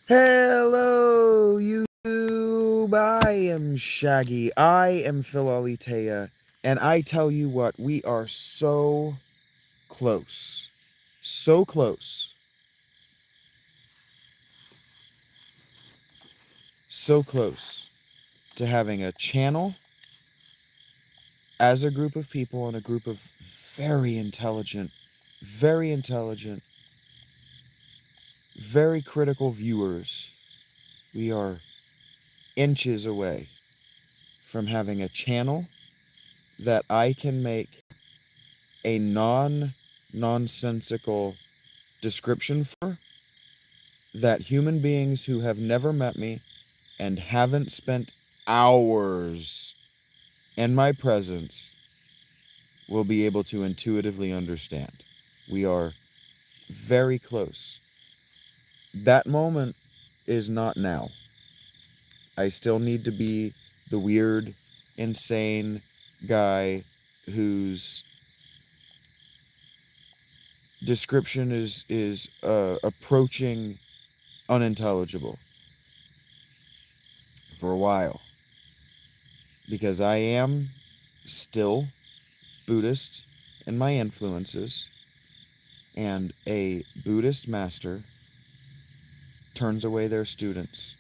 Hello, YouTube. I am Shaggy. I am Phil Alitea. And I tell you what, we are so close. So close. So close to having a channel as a group of people and a group of very intelligent, very intelligent, very critical viewers. We are inches away from having a channel that I can make a nonsensical description for, that human beings who have never met me and haven't spent hours in my presence will be able to intuitively understand. We are very close. That moment is not now. I still need to be the weird, insane guy whose description is approaching unintelligible for a while, because I am still Buddhist in my influences, and a Buddhist master turns away their students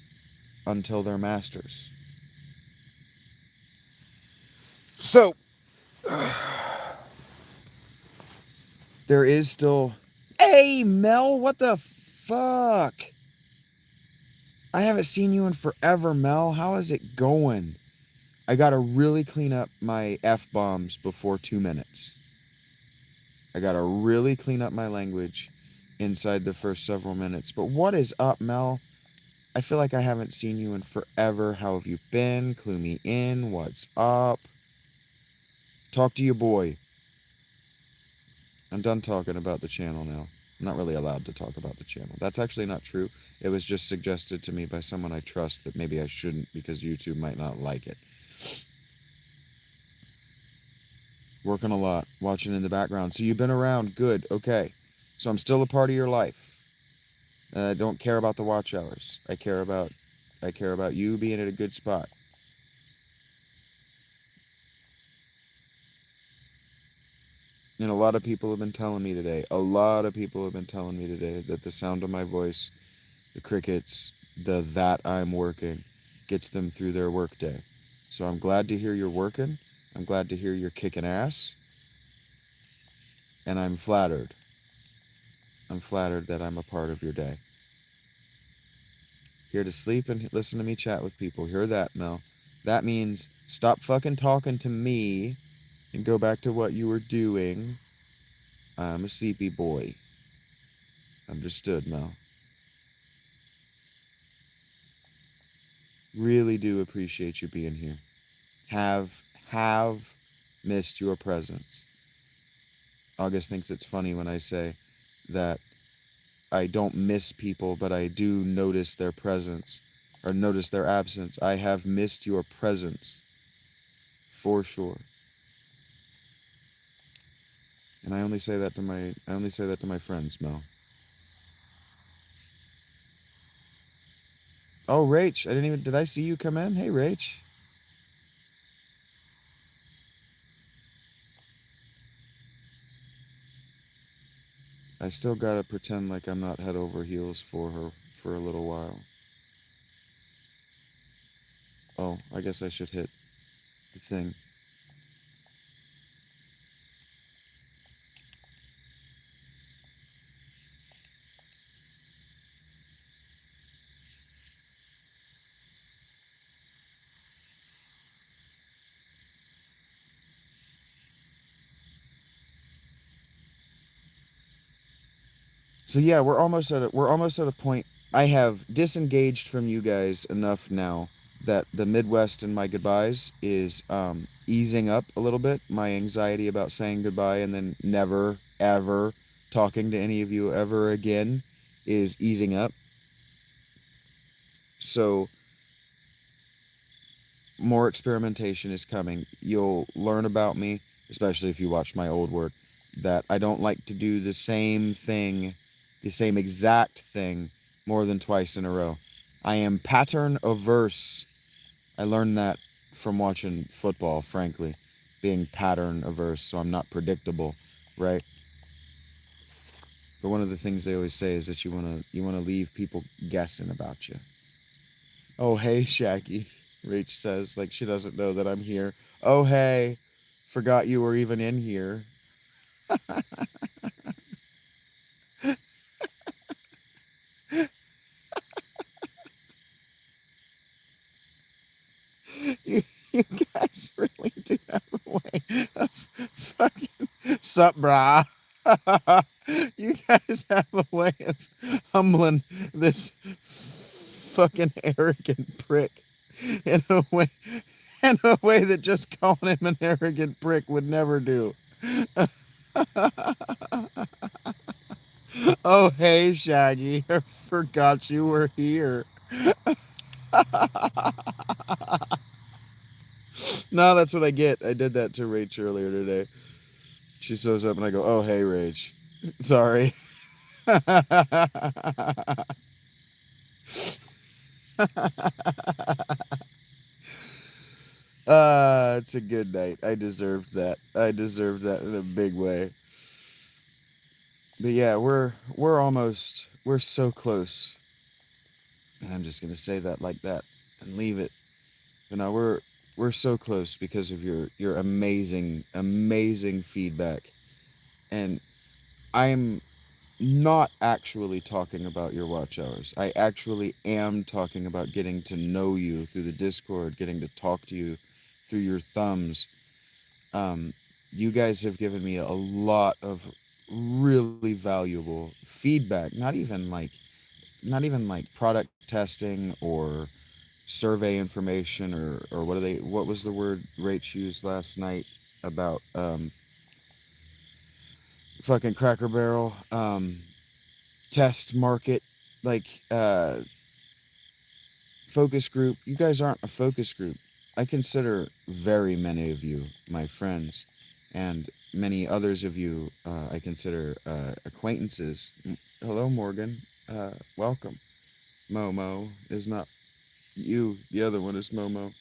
until they're masters. So there is still, hey Mel, what the fuck? I haven't seen you in forever, Mel. How is it going? I gotta really clean up my F-bombs before 2 minutes. I gotta really clean up my language inside the first several minutes. But what is up, Mel? I feel like I haven't seen you in forever. How have you been? Clue me in. What's up? Talk to your boy. I'm done talking about the channel now. I'm not really allowed to talk about the channel. That's actually not true. It was just suggested to me by someone I trust that maybe I shouldn't because YouTube might not like it. Working a lot, watching in the background. So you've been around. Good. Okay. So I'm still a part of your life. I don't care about the watch hours. I care about you being at a good spot. And a lot of people have been telling me today, that the sound of my voice, the crickets, that I'm working, gets them through their workday. So I'm glad to hear you're working. I'm glad to hear you're kicking ass. And I'm flattered. I'm flattered that I'm a part of your day. Here to sleep and listen to me chat with people. Hear that, Mel? That means stop fucking talking to me and go back to what you were doing. I'm a sleepy boy. Understood, Mel. Really do appreciate you being here. Have missed your presence. August thinks it's funny when I say that I don't miss people, but I do notice their presence or notice their absence. I have missed your presence for sure. And I only say that to my friends, Mel. Oh, Rach, did I see you come in? Hey, Rach. I still gotta pretend like I'm not head over heels for her for a little while. Oh, I guess I should hit the thing. So yeah, we're almost at a point. I have disengaged from you guys enough now that the Midwest and my goodbyes is easing up a little bit. My anxiety about saying goodbye and then never ever talking to any of you ever again is easing up. So more experimentation is coming. You'll learn about me, especially if you watch my old work, that I don't like to do the same thing, the same exact thing more than twice in a row. I am pattern averse. I learned that from watching football, frankly, being pattern averse, so I'm not predictable, right? But one of the things they always say is that you wanna leave people guessing about you. Oh hey, Shaggy, Rach says, like she doesn't know that I'm here. Oh hey, forgot you were even in here. you, you guys really do have a way of fucking sup, brah. You guys have a way of humbling this fucking arrogant prick in a way that just calling him an arrogant prick would never do. Oh hey, Shaggy, I forgot you were here. No, that's what I get. I did that to Rach earlier today. She shows up and I go, oh hey, Rach. Sorry. It's a good night. I deserved that. I deserved that in a big way. But yeah, we're so close. And I'm just gonna say that like that and leave it. But no, we're so close because of your amazing feedback. And I'm not actually talking about your watch hours. I actually am talking about getting to know you through the Discord, getting to talk to you through your thumbs. Um, you guys have given me a lot of really valuable feedback. Not even like product testing or survey information or what was the word Rach used last night about fucking Cracker Barrel test market, like focus group. You guys aren't a focus group. I consider very many of you my friends, and many others of you I consider acquaintances. Hello, Morgan. Welcome. Momo is not you. The other one is Momo.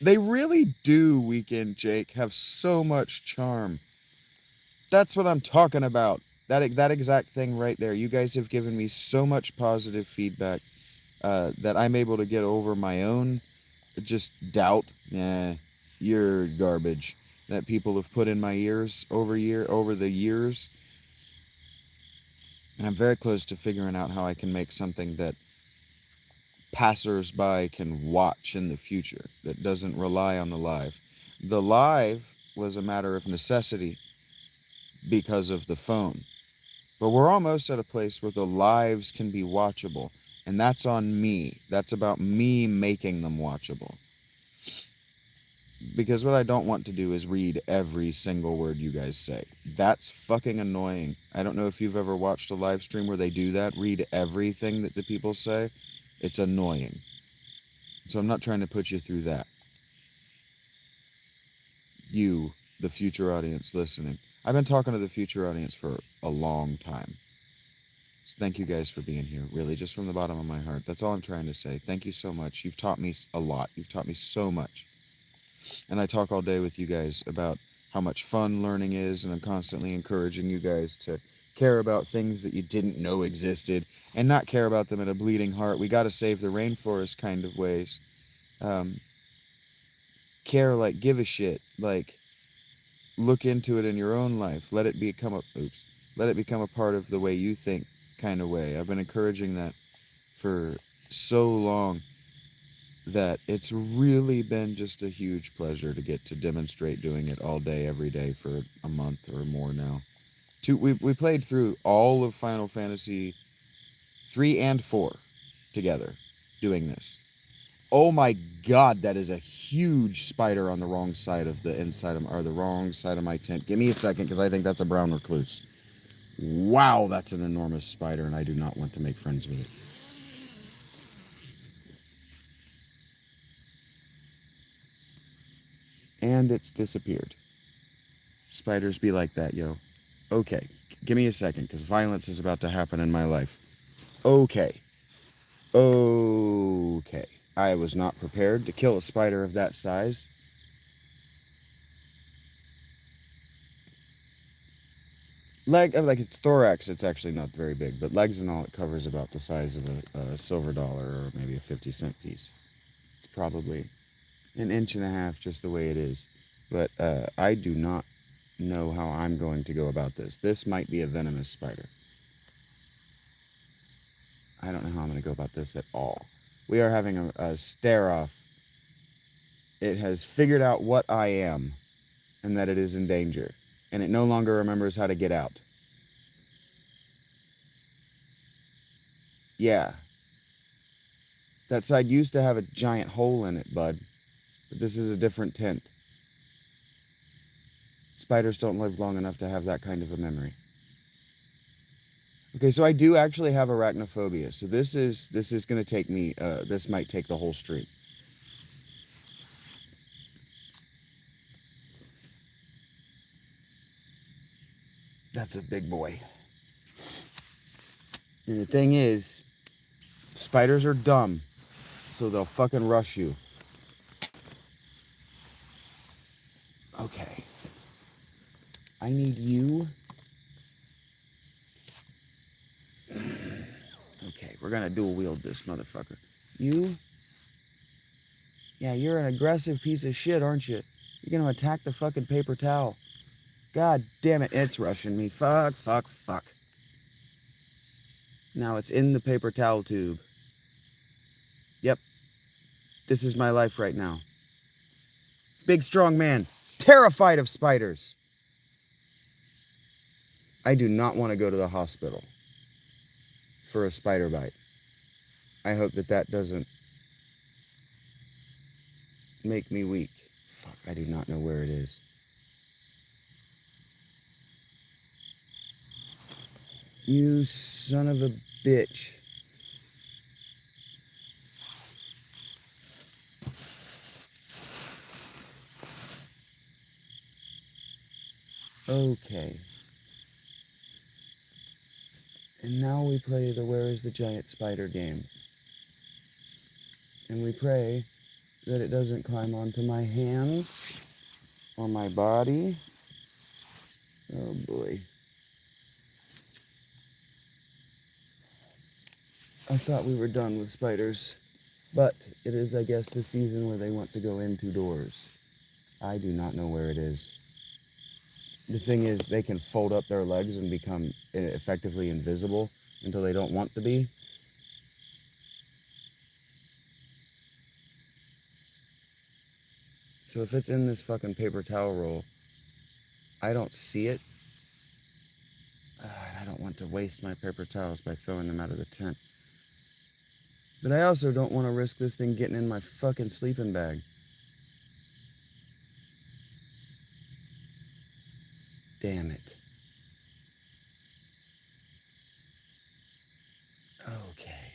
They really do, Weekend Jake, have so much charm. That's what I'm talking about. That exact thing right there. You guys have given me so much positive feedback that I'm able to get over my own just doubt. You're garbage. That people have put in my ears over the years, and I'm very close to figuring out how I can make something that passersby can watch in the future that doesn't rely on the live. The live was a matter of necessity because of the phone. But we're almost at a place where the lives can be watchable. And that's on me. That's about me making them watchable. Because what I don't want to do is read every single word you guys say. That's fucking annoying. I don't know if you've ever watched a live stream where they do that, read everything that the people say. It's annoying. So I'm not trying to put you through that. You, the future audience listening. I've been talking to the future audience for a long time. So thank you guys for being here, really, just from the bottom of my heart. That's all I'm trying to say. Thank you so much. You've taught me a lot. You've taught me so much. And I talk all day with you guys about how much fun learning is, and I'm constantly encouraging you guys to care about things that you didn't know existed and not care about them at a bleeding heart. We got to save the rainforest kind of ways. Um, care, like, give a shit, like, look into it in your own life. Let it become a part of the way you think kind of way. I've been encouraging that for so long that it's really been just a huge pleasure to get to demonstrate doing it all day, every day for a month or more now. We played through all of Final Fantasy 3 and 4 together doing this. Oh my god, that is a huge spider on the wrong side of the inside of, or the wrong side of my tent. Give me a second, because I think that's a brown recluse. Wow, that's an enormous spider, and I do not want to make friends with it. And it's disappeared. Spiders be like that, yo. Okay, give me a second, because violence is about to happen in my life. Okay. Okay. I was not prepared to kill a spider of that size. Like its thorax, it's actually not very big, but legs and all, it covers about the size of a silver dollar or maybe a 50-cent piece. It's probably an inch and a half just the way it is. But I do not know how I'm going to go about this. This might be a venomous spider. I don't know how I'm going to go about this at all. We are having a stare-off. It has figured out what I am and that it is in danger. And it no longer remembers how to get out. Yeah. That side used to have a giant hole in it, bud. But this is a different tint. Spiders don't live long enough to have that kind of a memory. Okay, so I do actually have arachnophobia. So this is going to take me, this might take the whole street. That's a big boy. And the thing is, spiders are dumb, so they'll fucking rush you. Okay. I need you. Okay, we're gonna dual wield this motherfucker. You? Yeah, you're an aggressive piece of shit, aren't you? You're gonna attack the fucking paper towel. God damn it, it's rushing me. Fuck, fuck, fuck. Now it's in the paper towel tube. Yep. This is my life right now. Big strong man, terrified of spiders. I do not want to go to the hospital for a spider bite. I hope that doesn't make me weak. Fuck, I do not know where it is. You son of a bitch. Okay. And now we play the Where is the Giant Spider game. And we pray that it doesn't climb onto my hands or my body. Oh boy. I thought we were done with spiders, but it is, I guess, the season where they want to go into doors. I do not know where it is. The thing is, they can fold up their legs and become effectively invisible until they don't want to be. So if it's in this fucking paper towel roll, I don't see it. I don't want to waste my paper towels by throwing them out of the tent. But I also don't want to risk this thing getting in my fucking sleeping bag. Damn it. Okay.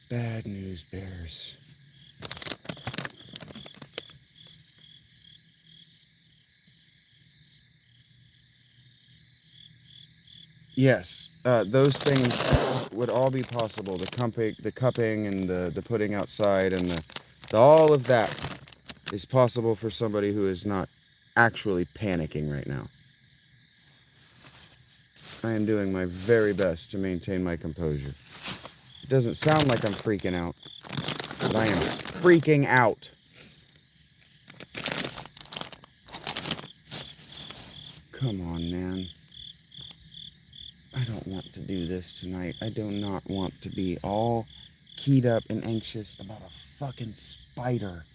Bad news bears. Yes, those things would all be possible. The cupping and the putting outside and the all of that is possible for somebody who is not actually panicking right now. I am doing my very best to maintain my composure. It doesn't sound like I'm freaking out, but I am freaking out. Come on, man. I don't want to do this tonight. I do not want to be all keyed up and anxious about a fucking spider.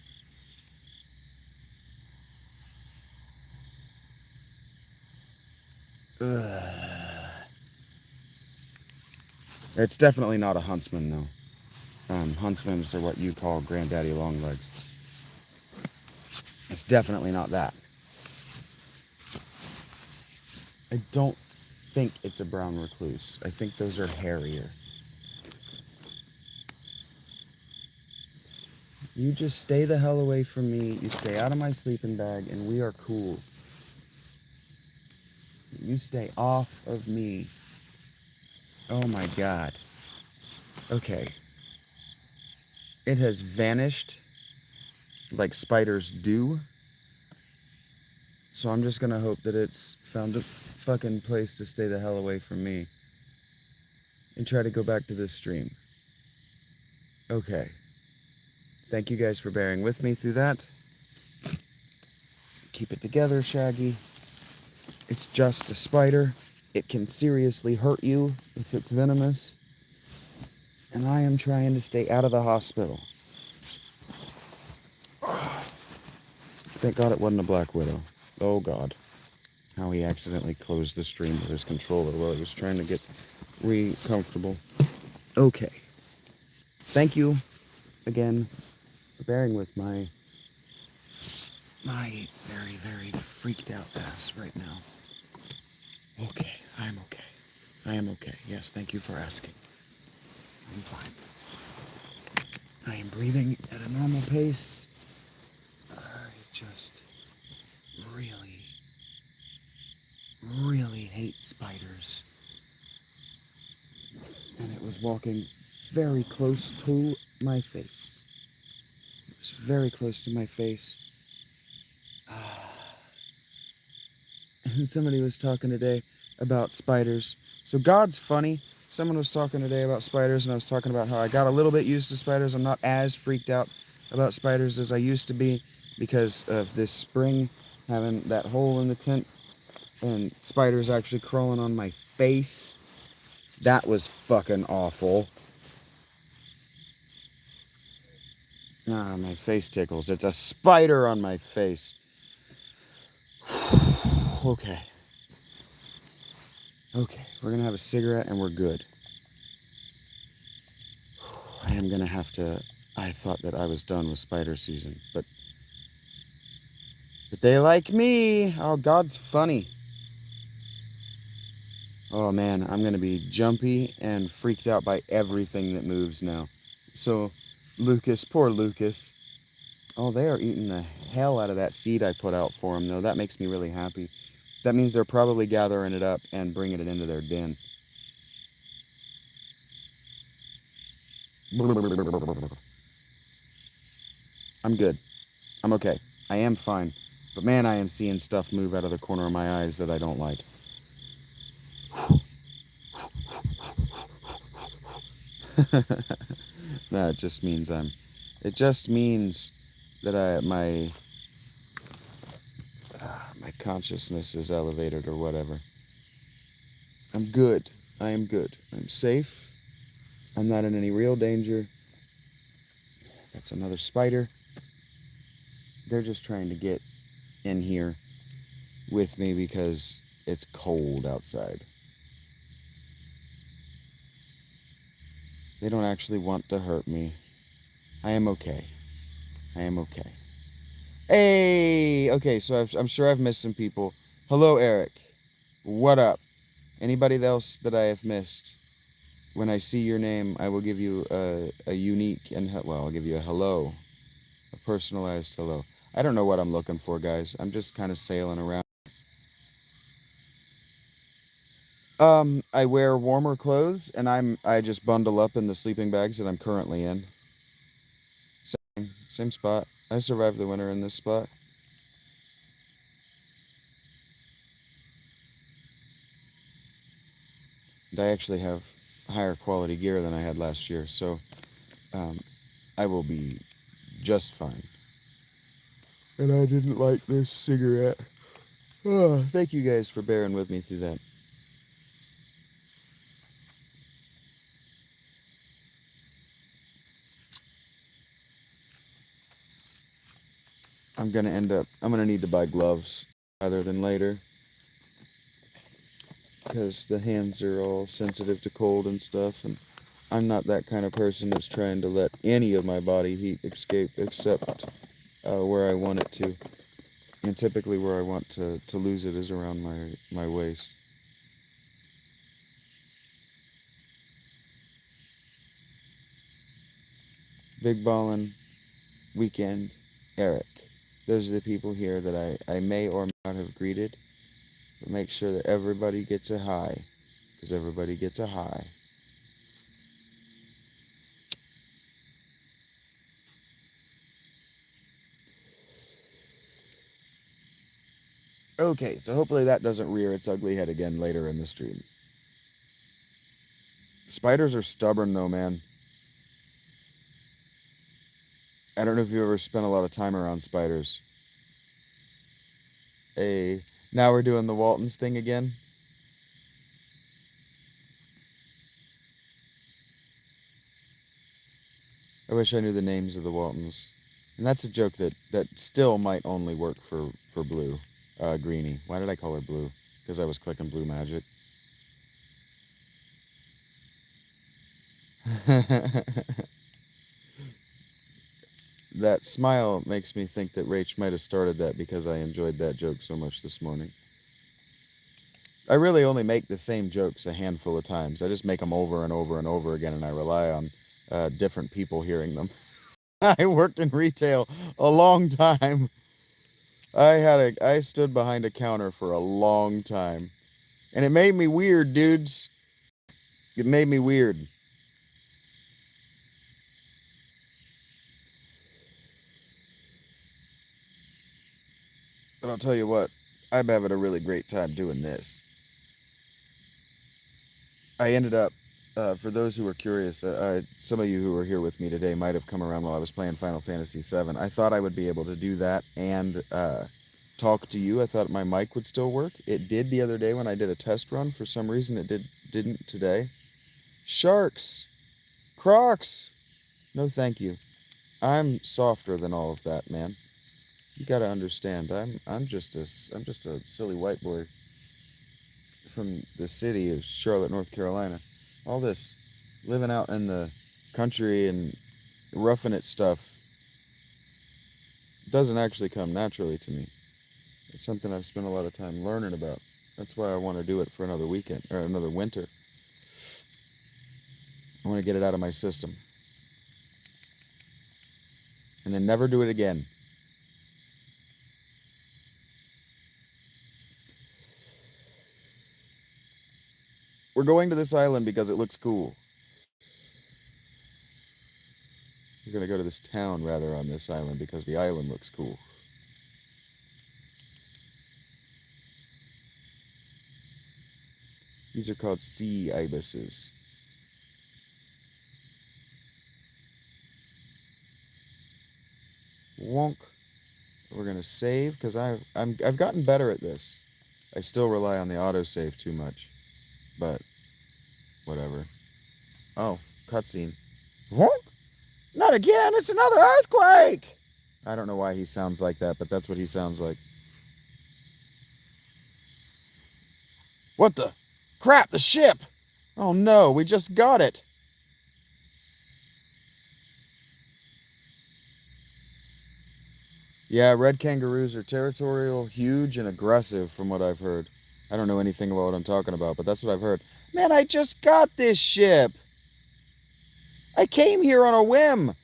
Ugh. It's definitely not a huntsman, though. Huntsmans are what you call granddaddy longlegs. It's definitely not that. I don't think it's a brown recluse. I think those are hairier. You just stay the hell away from me. You stay out of my sleeping bag, and we are cool. You stay off of me. Oh my god. Okay. It has vanished like spiders do. So I'm just gonna hope that it's found a fucking place to stay the hell away from me. And try to go back to this stream. Okay. Thank you guys for bearing with me through that. Keep it together, Shaggy. It's just a spider. It can seriously hurt you if it's venomous. And I am trying to stay out of the hospital. Thank God it wasn't a black widow. Oh God. How he accidentally closed the stream with his controller while he was trying to get comfortable. Okay. Thank you again for bearing with my very, very freaked out ass right now. Okay, I am okay. I am okay. Yes, thank you for asking. I'm fine. I am breathing at a normal pace. I just really, really hate spiders. And it was walking very close to my face. It was very close to my face. And somebody was talking today about spiders. So God's funny. Someone was talking today about spiders, and I was talking about how I got a little bit used to spiders. I'm not as freaked out about spiders as I used to be because of this spring having that hole in the tent and spiders actually crawling on my face. That was fucking awful. Ah, my face tickles. It's a spider on my face. Okay. Okay, we're gonna have a cigarette and we're good. I am gonna have to... I thought that I was done with spider season, but they like me. Oh, God's funny. Oh man, I'm gonna be jumpy and freaked out by everything that moves now. So, Lucas, poor Lucas. Oh, they are eating the hell out of that seed I put out for them, though. That makes me really happy. That means they're probably gathering it up and bringing it into their den. I'm good. I'm okay. I am fine. But man, I am seeing stuff move out of the corner of my eyes that I don't like. No, it just means it just means that my consciousness is elevated or whatever. I'm good. I am good. I'm safe. I'm not in any real danger. That's another spider. They're just trying to get in here with me because it's cold outside. They don't actually want to hurt me. I am okay. I am okay. Hey! Okay, so I'm sure I've missed some people. Hello, Eric. What up? Anybody else that I have missed? When I see your name, I will give you a unique and, well, I'll give you a hello. A personalized hello. I don't know what I'm looking for, guys. I'm just kind of sailing around. I wear warmer clothes, and I just bundle up in the sleeping bags that I'm currently in. Same spot. I survived the winter in this spot. And I actually have higher quality gear than I had last year, so I will be just fine. And I didn't like this cigarette. Oh, thank you guys for bearing with me through that. I'm gonna need to buy gloves rather than later. Because the hands are all sensitive to cold and stuff, and I'm not that kind of person that's trying to let any of my body heat escape except where I want it to. And typically where I want to lose it is around my waist. Big Ballin' Weekend, Eric. Those are the people here that I may or may not have greeted. But make sure that everybody gets a high. Because everybody gets a high. Okay, so hopefully that doesn't rear its ugly head again later in the stream. Spiders are stubborn though, man. I don't know if you ever spent a lot of time around spiders. Hey, now we're doing the Waltons thing again. I wish I knew the names of the Waltons. And that's a joke that still might only work for Blue. Greenie. Why did I call her Blue? Because I was clicking Blue Magic. That smile makes me think that Rach might have started that because I enjoyed that joke so much this morning. I really only make the same jokes a handful of times. I just make them over and over and over again, and I rely on different people hearing them. I worked in retail a long time. I stood behind a counter for a long time. And it made me weird, dudes. It made me weird. But I'll tell you what, I'm having a really great time doing this. I ended up, for those who were curious, some of you who were here with me today might have come around while I was playing Final Fantasy VII. I thought I would be able to do that and talk to you. I thought my mic would still work. It did the other day when I did a test run. For some reason, it didn't today. Sharks, Crocs. No, thank you. I'm softer than all of that, man. You gotta understand. I'm just a silly white boy from the city of Charlotte, North Carolina. All this living out in the country and roughing it stuff doesn't actually come naturally to me. It's something I've spent a lot of time learning about. That's why I want to do it for another weekend or another winter. I want to get it out of my system. And then never do it again. We're going to this island because it looks cool. We're going to go to this town, rather, on this island because the island looks cool. These are called sea ibises. Wonk. We're going to save because I've gotten better at this. I still rely on the autosave too much. But whatever. Oh, cutscene. Wonk. Not again, it's another earthquake! I don't know why he sounds like that, but that's what he sounds like. What the? Crap, the ship! Oh no, we just got it! Yeah, red kangaroos are territorial, huge, and aggressive from what I've heard. I don't know anything about what I'm talking about, but that's what I've heard. Man, I just got this ship! I came here on a whim!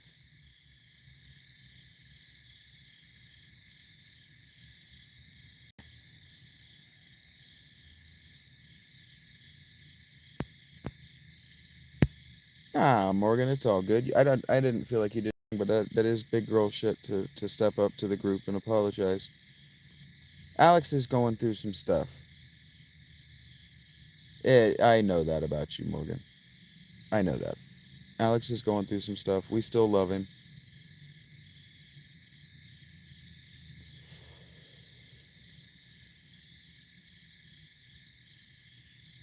Ah, Morgan, it's all good. I didn't feel like you did, but that is big girl shit to step up to the group and apologize. Alex is going through some stuff. I know that about you, Morgan. I know that. Alex is going through some stuff. We still love him.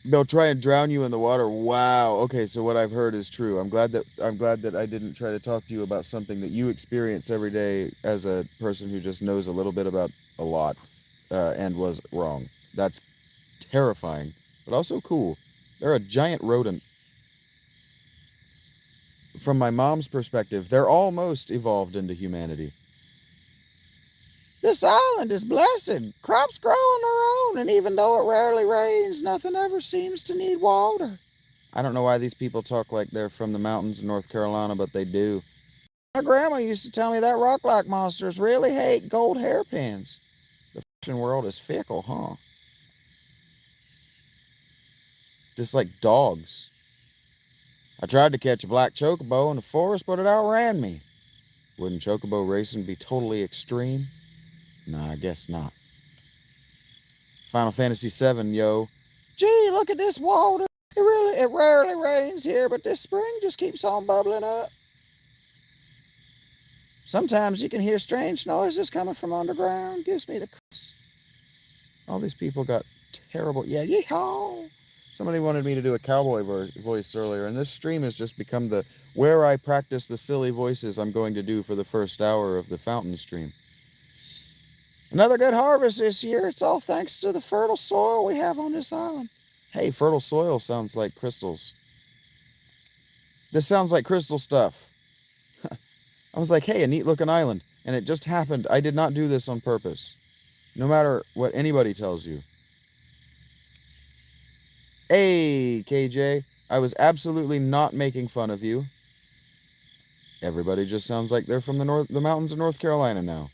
They'll try and drown you in the water. Wow. Okay, so what I've heard is true. I'm glad that I didn't try to talk to you about something that you experience every day as a person who just knows a little bit about a lot and was wrong. That's terrifying, but also cool. They're a giant rodent. From my mom's perspective, they're almost evolved into humanity. This island is blessed. Crops grow on their own, and even though it rarely rains, nothing ever seems to need water. I don't know why these people talk like they're from the mountains of North Carolina, but they do. My grandma used to tell me that rock-like monsters really hate gold hairpins. The fashion world is fickle, huh? Just like dogs. I tried to catch a black chocobo in the forest, but it outran me. Wouldn't chocobo racing be totally extreme? No, I guess not. Final Fantasy VII, yo. Gee, look at this water. It rarely rains here, but this spring just keeps on bubbling up. Sometimes you can hear strange noises coming from underground. Gives me the creeps. All these people got terrible. Yeah, yeehaw. Somebody wanted me to do a cowboy voice earlier, and this stream has just become the where I practice the silly voices I'm going to do for the first hour of the fountain stream. Another good harvest this year. It's all thanks to the fertile soil we have on this island. Hey, fertile soil sounds like crystals. This sounds like crystal stuff. I was like, hey, a neat looking island. And it just happened. I did not do this on purpose. No matter what anybody tells you. Hey, KJ. I was absolutely not making fun of you. Everybody just sounds like they're from the mountains of North Carolina now.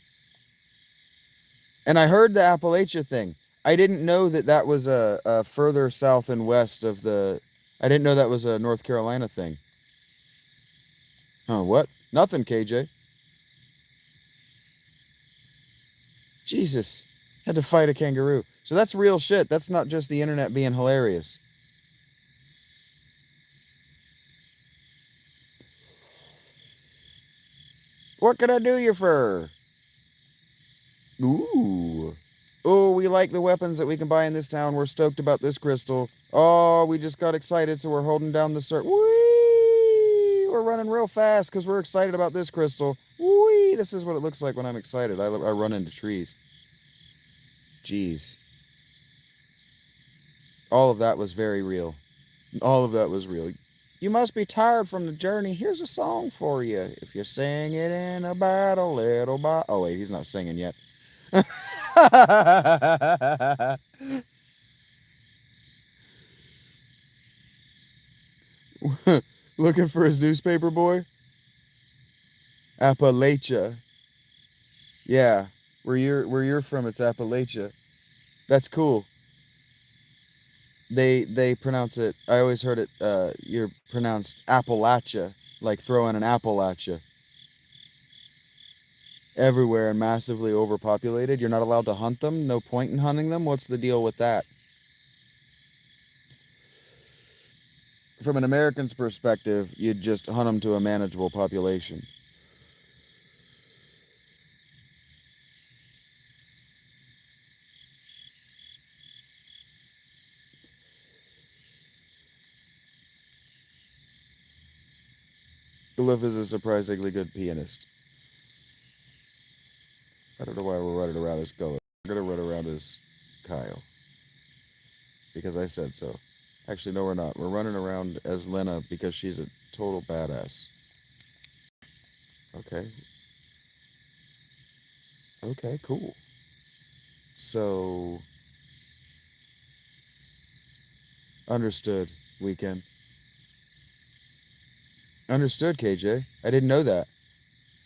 And I heard the Appalachia thing. I didn't know that was a further south and west of the... I didn't know that was a North Carolina thing. Oh, what? Nothing, KJ. Jesus. Had to fight a kangaroo. So that's real shit. That's not just the internet being hilarious. What can I do you for? Ooh. Oh, we like the weapons that we can buy in this town. We're stoked about this crystal. Oh, we just got excited, so we're holding down the Whee! We're running real fast because we're excited about this crystal. Whee! This is what it looks like when I'm excited. I run into trees. Jeez. All of that was very real. All of that was real. You must be tired from the journey. Here's a song for you. If you sing it in a battle, little by... Oh, wait, he's not singing yet. Looking for his newspaper boy? Appalachia. Yeah, where you're from, it's Appalachia. That's cool. They pronounce it. I always heard it. You're pronounced Appalachia, like throwing an apple at you. Everywhere and massively overpopulated. You're not allowed to hunt them. No point in hunting them. What's the deal with that? From an American's perspective, you'd just hunt them to a manageable population. Glyph is a surprisingly good pianist. I don't know why we're running around as Gulliver. We're going to run around as Kyle. Because I said so. Actually, no, we're not. We're running around as Lena because she's a total badass. Okay. Okay, cool. So... Understood, Weekend. Understood, KJ. I didn't know that.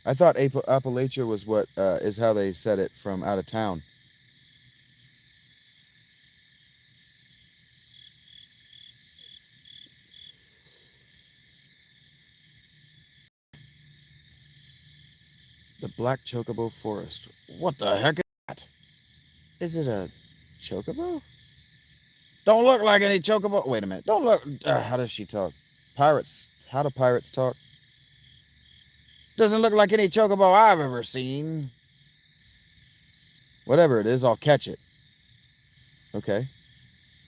I thought Appalachia was what is how they said it from out of town. The Black Chocobo Forest. What the heck is that? Is it a chocobo? Don't look like any chocobo. Wait a minute. Don't look. How does she talk? Pirates. How do pirates talk? Doesn't look like any chocobo I've ever seen. Whatever it is, I'll catch it. Okay.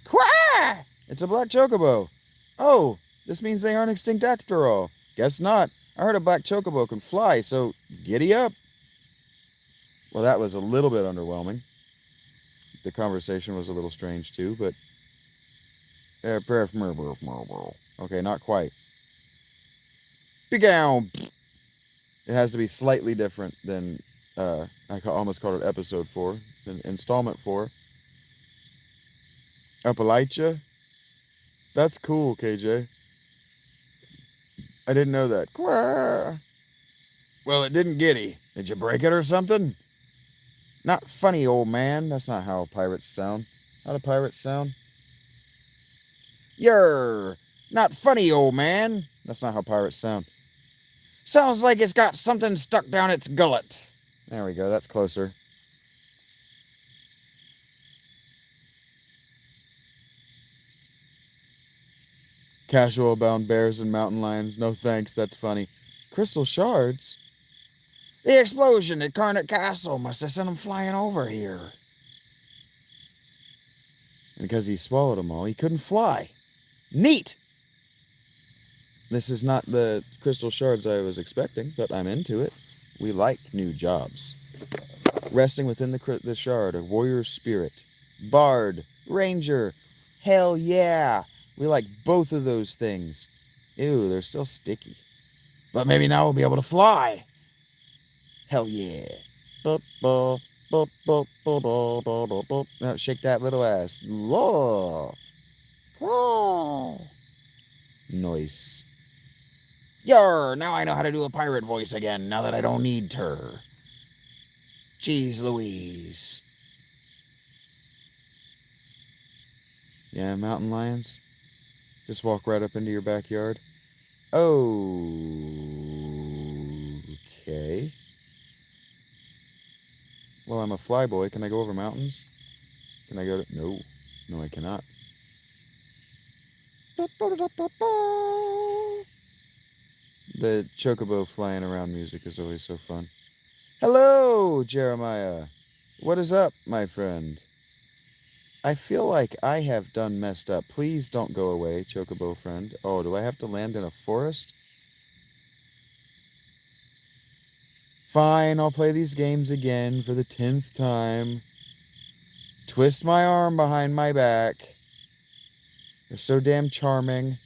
Quah! It's a black chocobo. Oh, this means they aren't extinct after all. Guess not. I heard a black chocobo can fly, so giddy up. Well, that was a little bit underwhelming. The conversation was a little strange too, but... Okay, not quite. Begow! It has to be slightly different than... I almost called it episode 4. Than installment 4. Appalachia? That's cool, KJ. I didn't know that. Quah! Well, it didn't giddy. Did you break it or something? Not funny, old man. That's not how pirates sound. How do pirates sound? Yer! Not funny, old man. That's not how pirates sound. Sounds like it's got something stuck down its gullet. There we go. That's closer. Casual bound bears and mountain lions. No thanks, that's funny. Crystal shards? The explosion at Carnot Castle must have sent them flying over here. And because he swallowed them all, he couldn't fly. Neat! This is not the crystal shards I was expecting, but I'm into it. We like new jobs. Resting within the shard, a warrior spirit. Bard, ranger, hell yeah! We like both of those things. Ew, they're still sticky. But maybe now we'll be able to fly. Hell yeah. Now shake that little ass. Law. Nice. Yar, now I know how to do a pirate voice again, now that I don't need her. Jeez Louise. Yeah, mountain lions. Just walk right up into your backyard. Okay. Well, I'm a flyboy. Can I go over mountains? Can I go to... No. No, I cannot. The chocobo flying around music is always so fun. Hello, Jeremiah. What is up, my friend? I feel like I have done messed up. Please don't go away, chocobo friend. Oh, do I have to land in a forest? Fine, I'll play these games again for the 10th time. Twist my arm behind my back. They're so damn charming.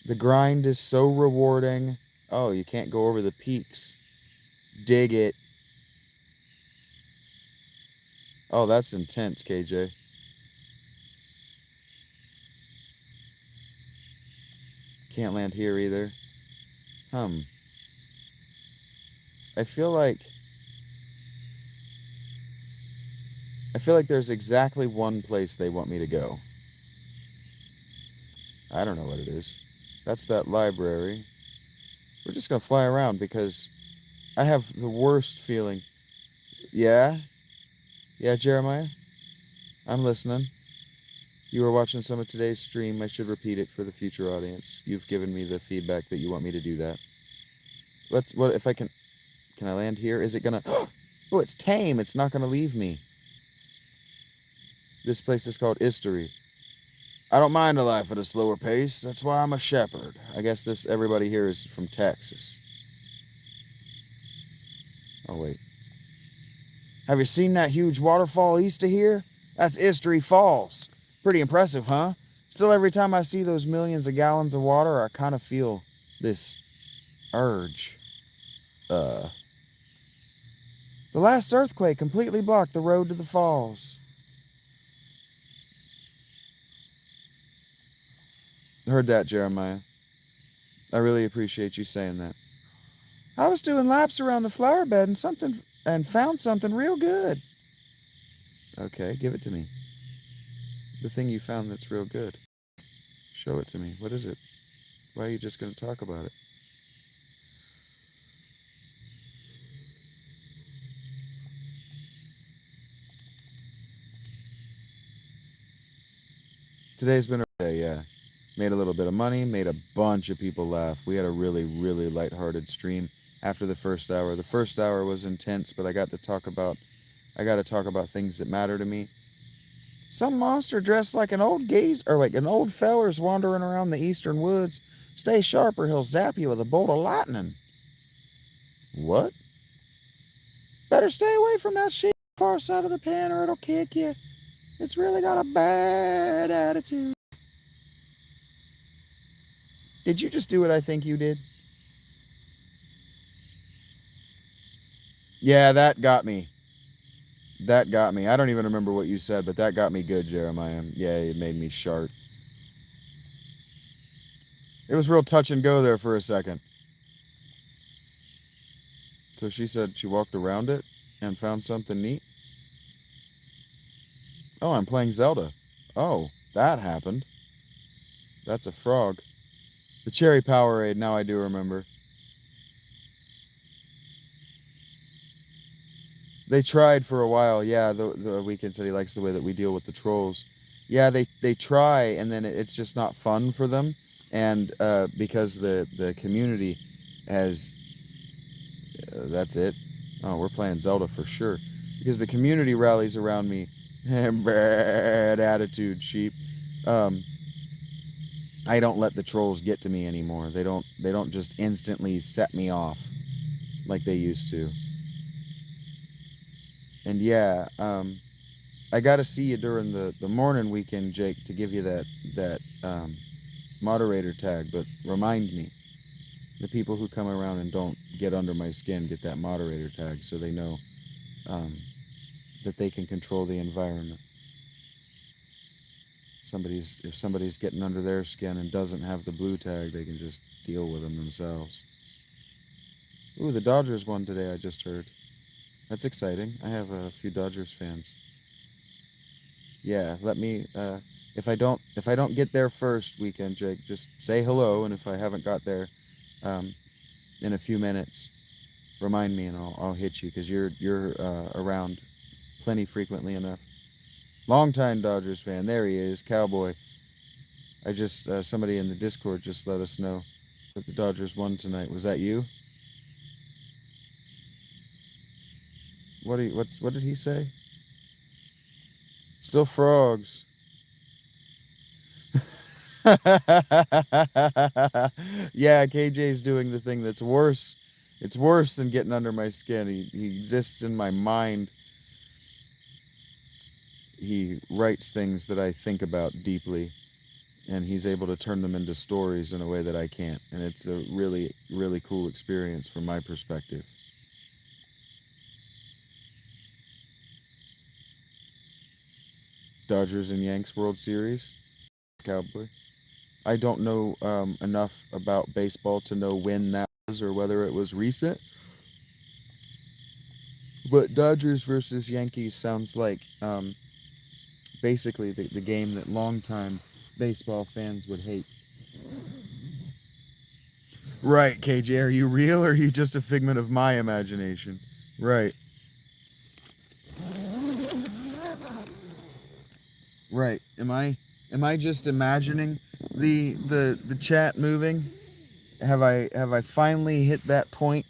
The grind is so rewarding. Oh, you can't go over the peaks. Dig it. Oh, that's intense, KJ. Can't land here either. I feel like there's exactly one place they want me to go. I don't know what it is. That's that library. We're just gonna fly around because I have the worst feeling. Yeah? Yeah, Jeremiah? I'm listening. You were watching some of today's stream. I should repeat it for the future audience. You've given me the feedback that you want me to do that. What if I can I land here? Is it gonna... Oh, it's tame. It's not gonna leave me. This place is called Istory. I don't mind a life at a slower pace. That's why I'm a shepherd. I guess everybody here is from Texas. Oh, wait. Have you seen that huge waterfall east of here? That's Istory Falls. Pretty impressive, huh? Still, every time I see those millions of gallons of water, I kind of feel this urge. The last earthquake completely blocked the road to the falls. Heard that, Jeremiah. I really appreciate you saying that. I was doing laps around the flower bed and found something real good. Okay, give it to me. The thing you found that's real good. Show it to me. What is it? Why are you just going to talk about it? Today's been a day, yeah. Made a little bit of money, made a bunch of people laugh. We had a really, really lighthearted stream after the first hour. The first hour was intense, but I got to talk about things that matter to me. Some monster dressed like an old feller's wandering around the eastern woods. Stay sharp or he'll zap you with a bolt of lightning. What? Better stay away from that sheep far side of the pen or it'll kick you. It's really got a bad attitude. Did you just do what I think you did? Yeah, that got me. That got me. I don't even remember what you said, but that got me good, Jeremiah. Yeah, it made me sharp. It was real touch and go there for a second. So she said she walked around it and found something neat. Oh, I'm playing Zelda. Oh, that happened. That's a frog. The Cherry Powerade, now I do remember. They tried for a while, yeah, the Weekend said he likes the way that we deal with the trolls. Yeah, they try, and then it's just not fun for them. And because the community has that's it. Oh, we're playing Zelda for sure. Because the community rallies around me. Bad attitude, sheep. Um, I don't let the trolls get to me anymore. They don't just instantly set me off like they used to. And yeah, I got to see you during the morning weekend, Jake, to give you that moderator tag. But remind me, the people who come around and don't get under my skin get that moderator tag, so they know um, that they can control the environment. If somebody's getting under their skin and doesn't have the blue tag, they can just deal with them themselves. Ooh, the Dodgers won today, I just heard. That's exciting. I have a few Dodgers fans. Yeah, let me if I don't get there first weekend, Jake, just say hello, and if I haven't got there um, in a few minutes, remind me and I'll hit you, because you're around plenty frequently enough. Longtime Dodgers fan. There he is, Cowboy. I just somebody in the Discord just let us know that the Dodgers won tonight. Was that you? What did he say? Still frogs. Yeah, KJ's doing the thing that's worse. It's worse than getting under my skin. He exists in my mind. He writes things that I think about deeply, and he's able to turn them into stories in a way that I can't. And it's a really, really cool experience from my perspective. Dodgers and Yanks World Series, Cowboy. I don't know enough about baseball to know when that was or whether it was recent. But Dodgers versus Yankees sounds like basically the game that longtime baseball fans would hate. Right, KJ, are you real or are you just a figment of my imagination? Right, right. Am I just imagining the chat moving? Have I finally hit that point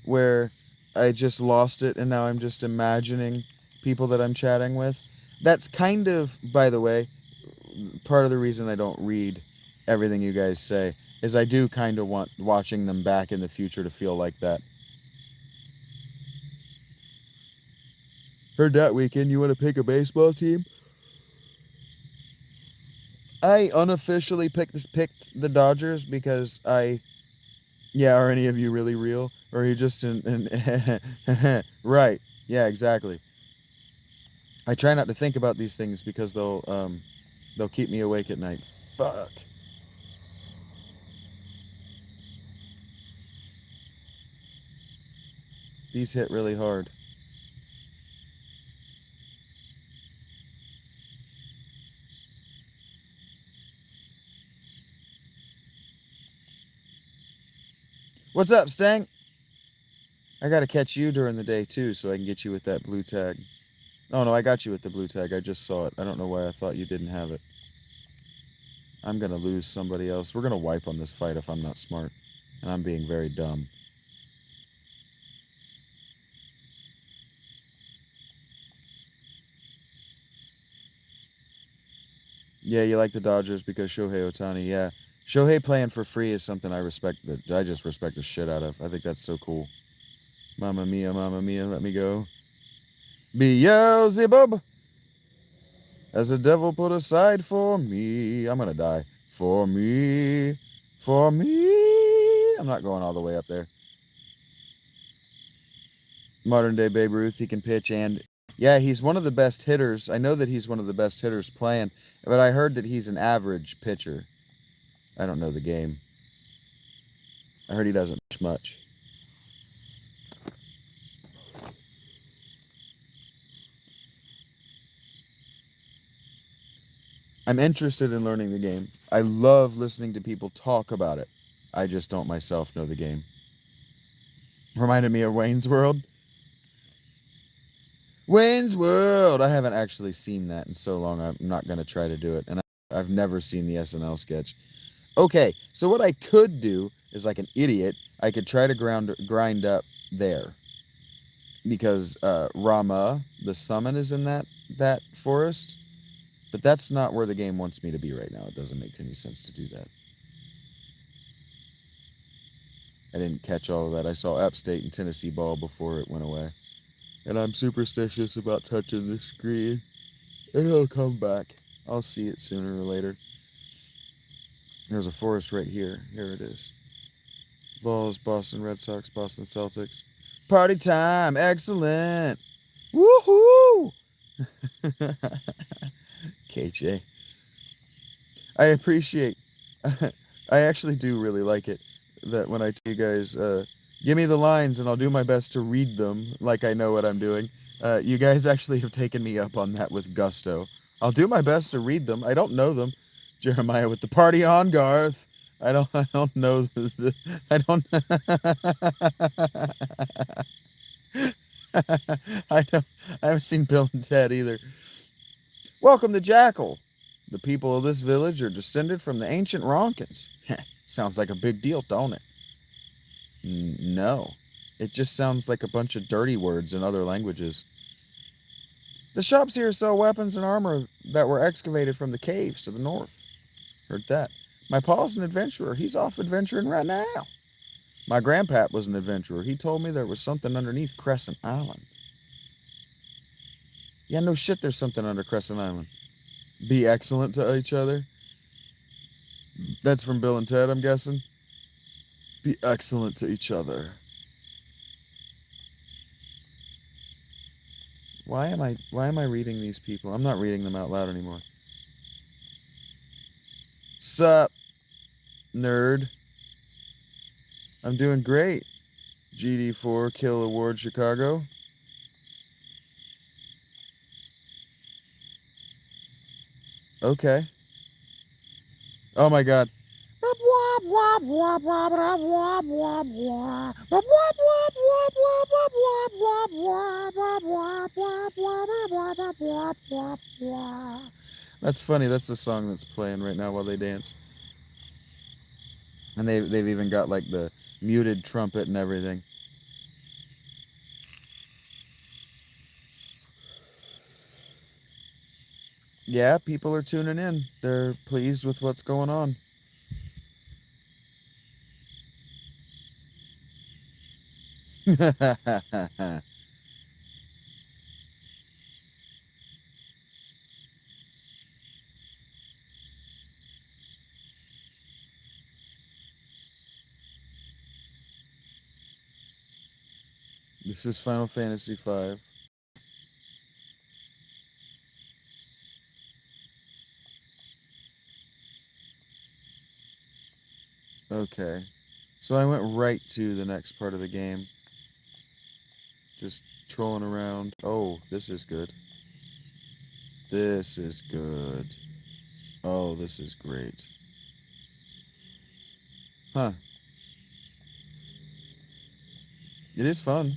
where I just lost it and now I'm just imagining people that I'm chatting with? That's kind of, by the way, part of the reason I don't read everything you guys say is I do kind of want watching them back in the future to feel like that. Heard that weekend you want to pick a baseball team? I unofficially picked the Dodgers because yeah, are any of you really real? Or are you just right. Yeah, exactly. I try not to think about these things because they'll keep me awake at night. Fuck. These hit really hard. What's up, Stank? I gotta catch you during the day too, so I can get you with that blue tag. Oh no, I got you with the blue tag. I just saw it. I don't know why I thought you didn't have it. I'm gonna lose somebody else. We're gonna wipe on this fight if I'm not smart. And I'm being very dumb. Yeah, you like the Dodgers because Shohei Ohtani. Yeah. Shohei playing for free is something I respect, that I just respect the shit out of. I think that's so cool. Mamma mia, let me go. Beelzebub, as the devil put aside for me. I'm gonna die. For me. For me. I'm not going all the way up there. Modern day Babe Ruth, he can pitch, and yeah, he's one of the best hitters. I know that he's one of the best hitters playing, but I heard that he's an average pitcher. I don't know the game. I heard he doesn't pitch much. I'm interested in learning the game. I love listening to people talk about it. I just don't myself know the game. Reminded me of Wayne's World. Wayne's World. I haven't actually seen that in so long. I'm not going to try to do it. And I've never seen the SNL sketch. Okay, so what I could do is, like an idiot, I could try to grind up there. Because Rama, the summon, is in that forest. But that's not where the game wants me to be right now. It doesn't make any sense to do that. I didn't catch all of that. I saw App State and Tennessee ball before it went away. And I'm superstitious about touching the screen. And it'll come back. I'll see it sooner or later. There's a forest right here. Here it is. Vols, Boston Red Sox, Boston Celtics. Party time. Excellent. Woohoo! KJ. I appreciate. I actually do really like it that when I tell you guys, give me the lines and I'll do my best to read them like I know what I'm doing. You guys actually have taken me up on that with gusto. I'll do my best to read them. I don't know them. Jeremiah with the party on, Garth. I don't know I don't I haven't seen Bill and Ted either. Welcome to Jackal. The people of this village are descended from the ancient Ronkins. Sounds like a big deal, don't it? No. It just sounds like a bunch of dirty words in other languages. The shops here sell weapons and armor that were excavated from the caves to the north. Heard that. My pa's an adventurer. He's off adventuring right now. My grandpap was an adventurer. He told me there was something underneath Crescent Island. Yeah, no shit, there's something under Crescent Island. Be excellent to each other. That's from Bill and Ted, I'm guessing. Be excellent to each other. Why am I reading these people? I'm not reading them out loud anymore. Sup, nerd? I'm doing great. GD4 Kill Award Chicago. Okay. Oh my god. That's funny. That's the song that's playing right now while they dance. And they've even got like the muted trumpet and everything. Yeah, people are tuning in. They're pleased with what's going on. This is Final Fantasy V. Okay. So I went right to the next part of the game. Just trolling around. Oh, this is good. This is good. Oh, this is great. Huh. It is fun.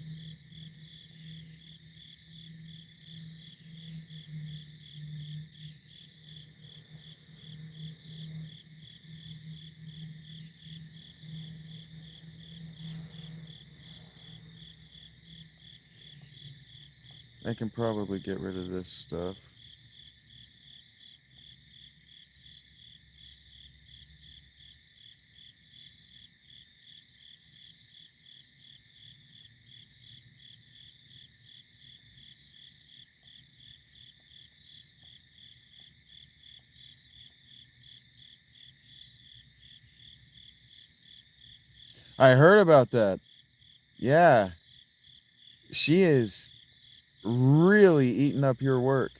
I can probably get rid of this stuff. I heard about that. Yeah. She is really eating up your work.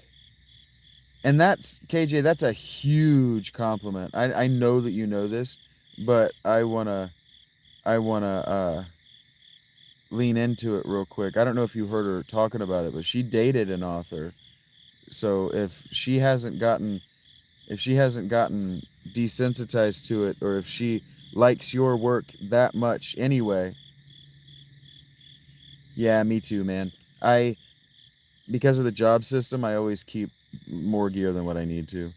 And that's, KJ, that's a huge compliment. I know that you know this, but I wanna lean into it real quick. I don't know if you heard her talking about it, but she dated an author. So if she hasn't gotten desensitized to it, or if she likes your work that much anyway. Yeah, me too, man. Because of the job system, I always keep more gear than what I need to.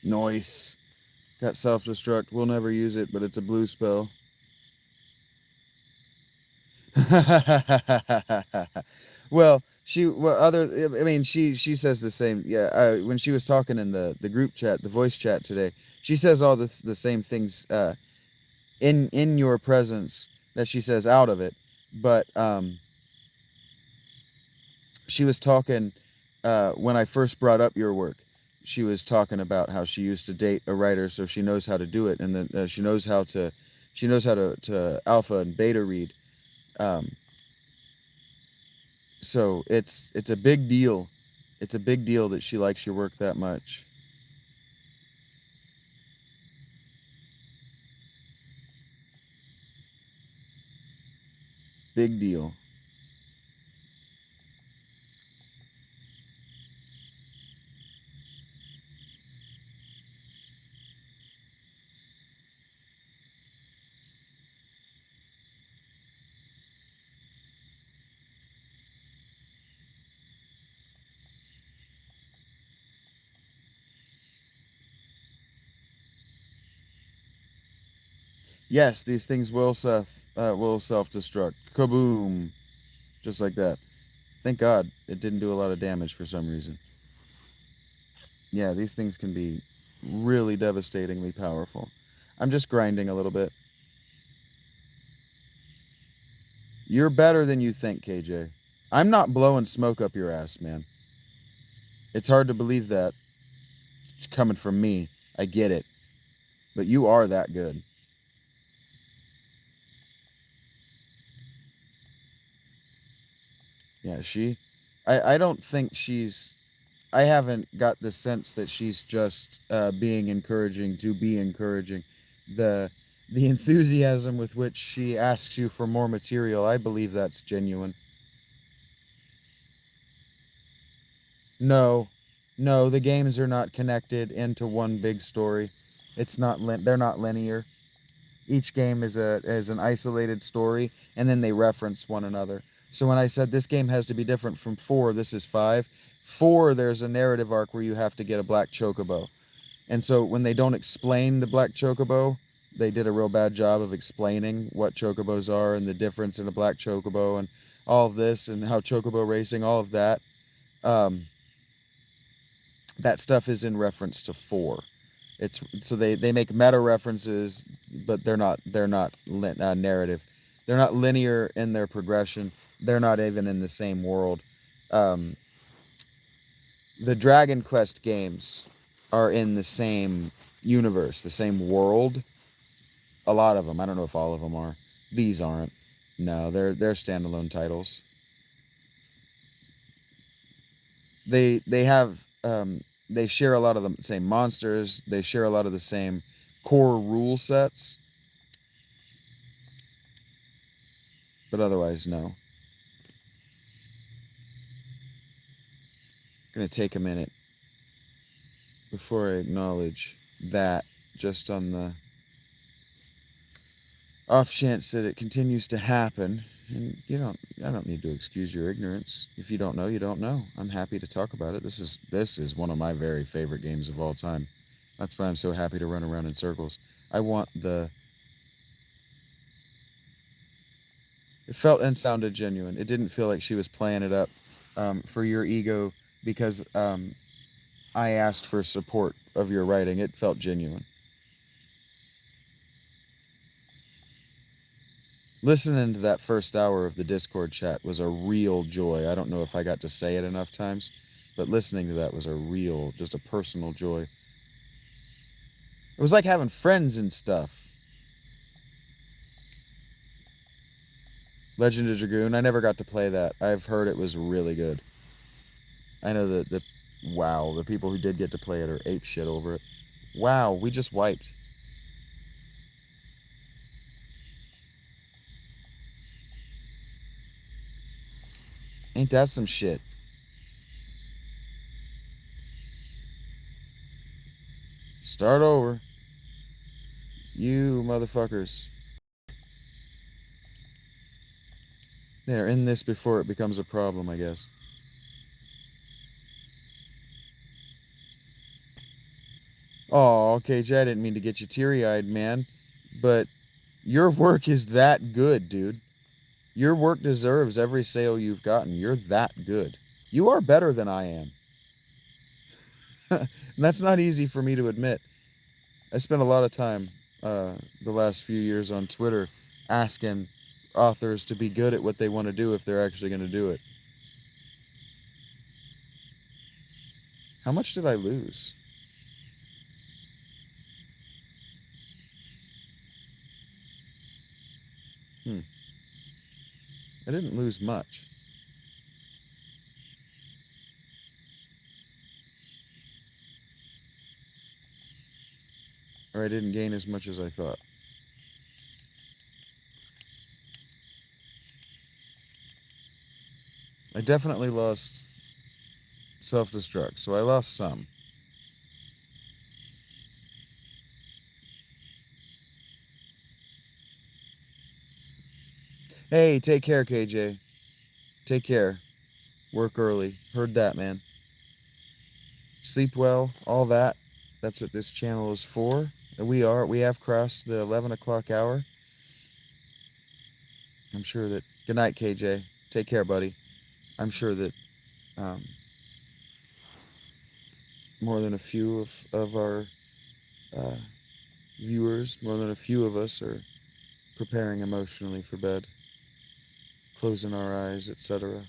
Noise. Got self-destruct. We'll never use it, but it's a blue spell. Well, she says the same. Yeah, when she was talking in the group chat, the voice chat today, she says all the same things in your presence that she says out of it. But she was talking when I first brought up your work. She was talking about how she used to date a writer, so she knows how to do it, and then she knows how to alpha and beta read. Um, so it's a big deal. It's a big deal that she likes your work that much. Big deal. Yes, these things will self-destruct. Kaboom. Just like that. Thank God it didn't do a lot of damage for some reason. Yeah, these things can be really devastatingly powerful. I'm just grinding a little bit. You're better than you think, KJ. I'm not blowing smoke up your ass, man. It's hard to believe that. It's coming from me. I get it. But you are that good. Yeah, I don't think I haven't got the sense that she's just being encouraging to be encouraging. The the enthusiasm with which she asks you for more material, I believe that's genuine. No, no, the games are not connected into one big story. They're not linear. Each game is an isolated story, and then they reference one another. So when I said this game has to be different from 4, this is 5. 4, there's a narrative arc where you have to get a black chocobo. And so when they don't explain the black chocobo, they did a real bad job of explaining what chocobos are and the difference in a black chocobo and all of this and how chocobo racing, all of that. Um, that stuff is in reference to 4. It's so they make meta references, but they're not narrative. They're not linear in their progression. They're not even in the same world. Um, the Dragon Quest games are in the same universe, the same world. A lot of them. I don't know if all of them are. These aren't. No, they're standalone titles. They have they share a lot of the same monsters. They share a lot of the same core rule sets, but otherwise no. Gonna take a minute before I acknowledge that, just on the off chance that it continues to happen. And I don't need to excuse your ignorance. If you don't know, you don't know. I'm happy to talk about it. This is one of my very favorite games of all time. That's why I'm so happy to run around in circles. I want the It felt and sounded genuine. It didn't feel like she was playing it up for your ego because I asked for support of your writing. It felt genuine. Listening to that first hour of the Discord chat was a real joy. I don't know if I got to say it enough times, but listening to that was just a personal joy. It was like having friends and stuff. Legend of Dragoon, I never got to play that. I've heard it was really good. I know that wow, the people who did get to play it are ape shit over it. Wow, we just wiped. Ain't that some shit? Start over. You motherfuckers. They're in this before it becomes a problem, I guess. Oh, KJ, I didn't mean to get you teary-eyed, man. But your work is that good, dude. Your work deserves every sale you've gotten. You're that good. You are better than I am. And that's not easy for me to admit. I spent a lot of time the last few years on Twitter asking authors to be good at what they want to do if they're actually going to do it. How much did I lose? I didn't lose much. Or I didn't gain as much as I thought. I definitely lost self-destruct, so I lost some. Hey, take care, KJ. Take care. Work early. Heard that, man. Sleep well, all that. That's what this channel is for. And we have crossed the 11 o'clock hour. I'm sure that, good night, KJ. Take care, buddy. I'm sure that more than a few of our viewers, more than a few of us are preparing emotionally for bed, closing our eyes, etc.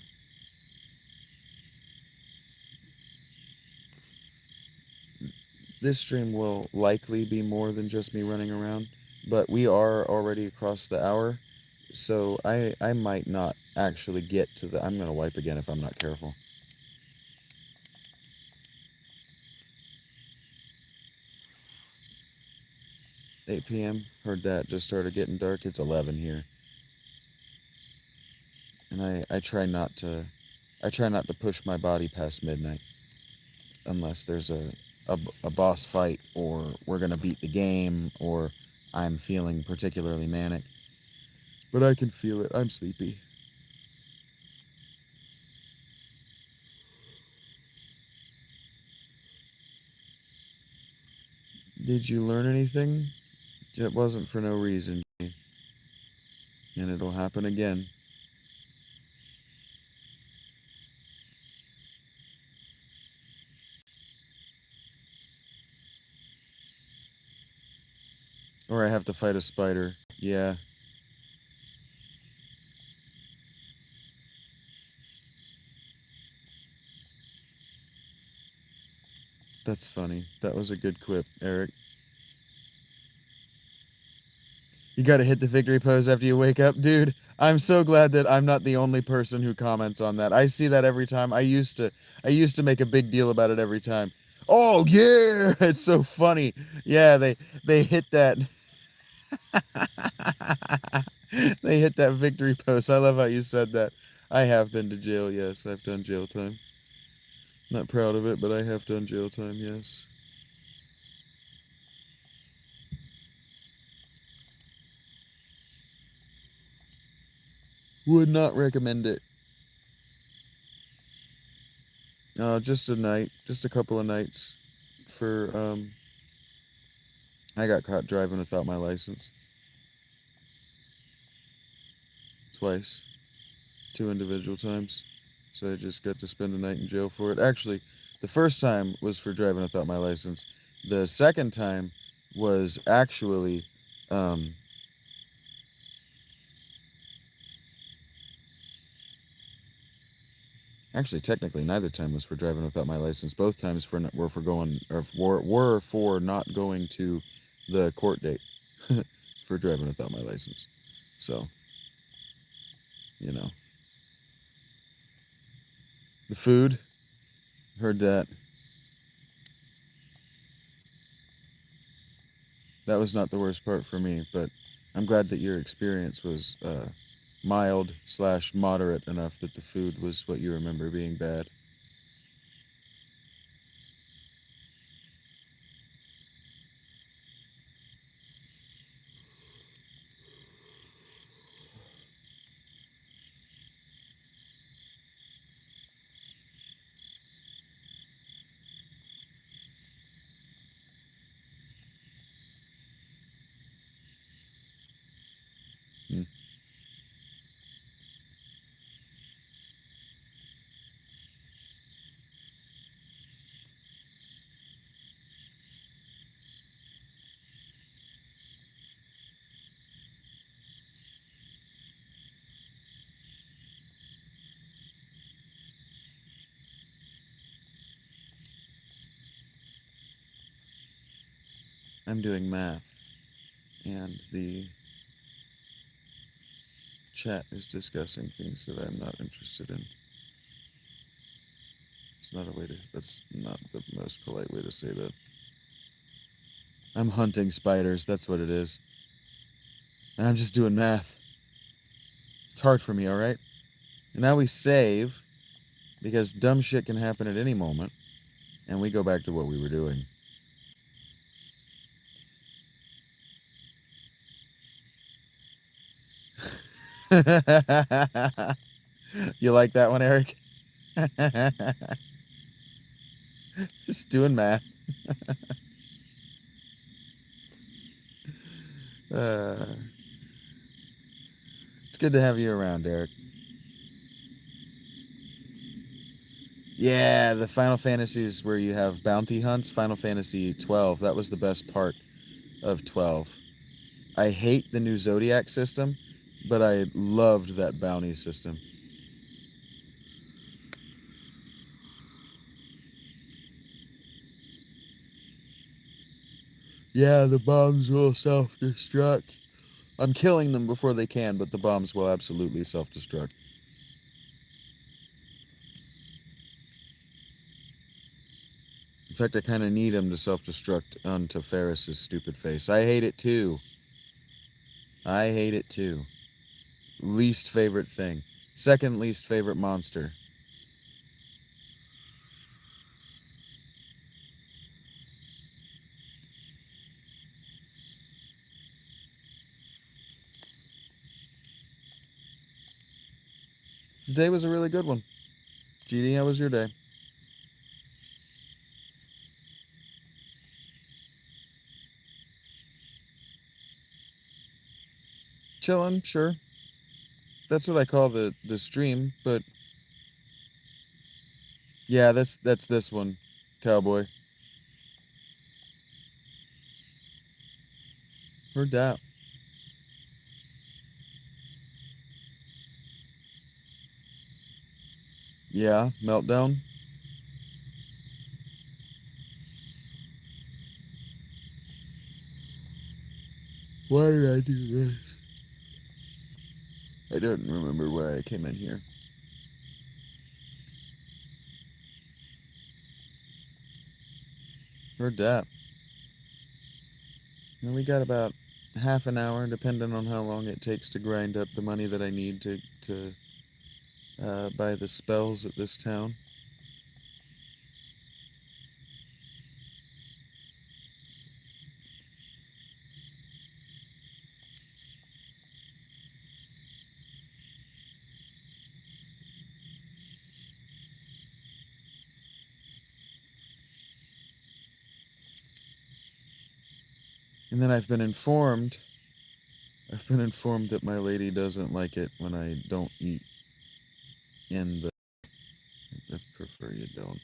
This stream will likely be more than just me running around, but we are already across the hour, so I might not actually get to the... I'm going to wipe again if I'm not careful. 8 p.m. Heard that. Just started getting dark. It's 11 here. And I try not to push my body past midnight unless there's a boss fight, or we're gonna beat the game, or I'm feeling particularly manic. But I can feel it. I'm sleepy. Did you learn anything? It wasn't for no reason, and it'll happen again. Or I have to fight a spider. Yeah. That's funny. That was a good quip, Eric. You got to hit the victory pose after you wake up, dude. I'm so glad that I'm not the only person who comments on that. I see that every time. I used to make a big deal about it every time. Oh yeah, it's so funny. Yeah, they hit that. They hit that victory pose. I love how you said that. I have been to jail. Yes, I've done jail time. Not proud of it, but I have done jail time. Yes. Would not recommend it. Just a night, just a couple of nights for I got caught driving without my license. Twice. 2 individual times. So I just got to spend the night in jail for it. Actually, the first time was for driving without my license. The second time was actually actually technically neither time was for driving without my license. Both times were for going, or were for not going to the court date for driving without my license. So, you know. The food, heard that. That was not the worst part for me, but I'm glad that your experience was mild / moderate enough that the food was what you remember being bad. I'm doing math, and the chat is discussing things that I'm not interested in. It's not a way to, that's not the most polite way to say that. I'm hunting spiders, that's what it is. And I'm just doing math. It's hard for me, alright? And now we save, because dumb shit can happen at any moment, and we go back to what we were doing. You like that one, Eric? Just doing math. It's good to have you around, Eric. Yeah, the Final Fantasies where you have bounty hunts. Final Fantasy 12, that was the best part of 12. I hate the new Zodiac system, but I loved that bounty system. Yeah, the bombs will self-destruct. I'm killing them before they can, but the bombs will absolutely self-destruct. In fact, I kind of need him to self-destruct onto Ferris's stupid face. I hate it too. I hate it too. Least favorite thing. Second least favorite monster. Today was a really good one. GD, how was your day? Chillin', sure. That's what I call the stream, but yeah, that's this one, cowboy. Heard that. Yeah, meltdown. Why did I do this? I don't remember why I came in here. Heard that. And we got about half an hour, depending on how long it takes to grind up the money that I need to buy the spells at this town. And then I've been informed that my lady doesn't like it when I don't eat in the... I prefer you don't.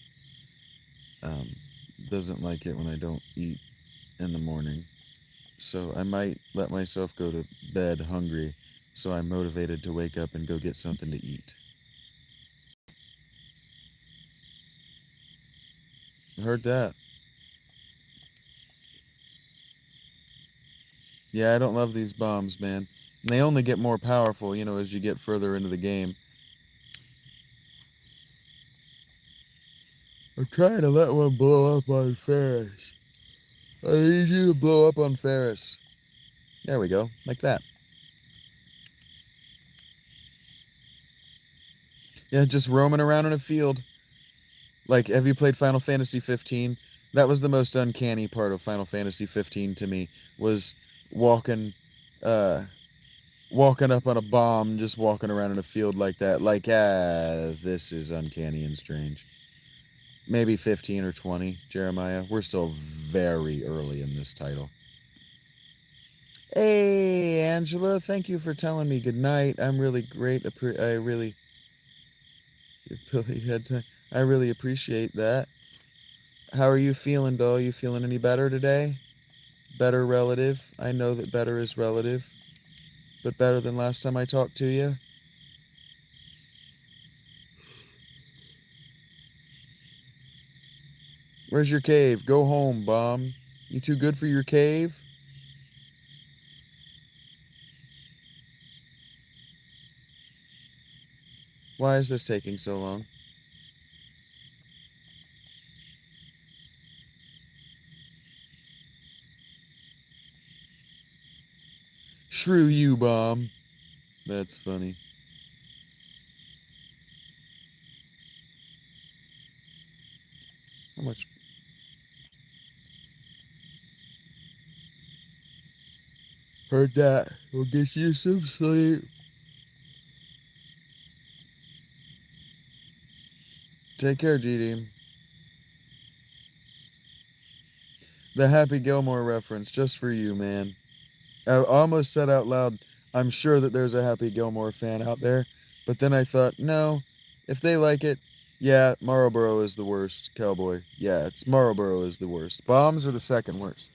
Doesn't like it when I don't eat in the morning. So I might let myself go to bed hungry so I'm motivated to wake up and go get something to eat. Heard that. Yeah, I don't love these bombs, man. And they only get more powerful, you know, as you get further into the game. I'm trying to let one blow up on Ferris. I need you to blow up on Ferris. There we go, like that. Yeah, just roaming around in a field. Like, have you played Final Fantasy 15? That was the most uncanny part of Final Fantasy 15 to me, was walking uh walking up on a bomb, just walking around in a field like that. Like, this is uncanny and strange. Maybe 15 or 20, Jeremiah. We're still very early in this title. Hey, Angela, thank you for telling me good night. I'm really great. I really, Billy had time. I really appreciate that. How are you feeling, doll? You feeling any better today? Better relative? I know that better is relative, but better than last time I talked to you? Where's your cave? Go home, Bomb. You too good for your cave? Why is this taking so long? Shrew you, Bomb. That's funny. How much? Heard that. We'll get you some sleep. Take care, Dee. The Happy Gilmore reference, just for you, man. I almost said out loud, I'm sure that there's a Happy Gilmore fan out there. But then I thought, no, if they like it, yeah, Marlboro is the worst cowboy. Yeah, it's Marlboro is the worst. Bombs are the second worst.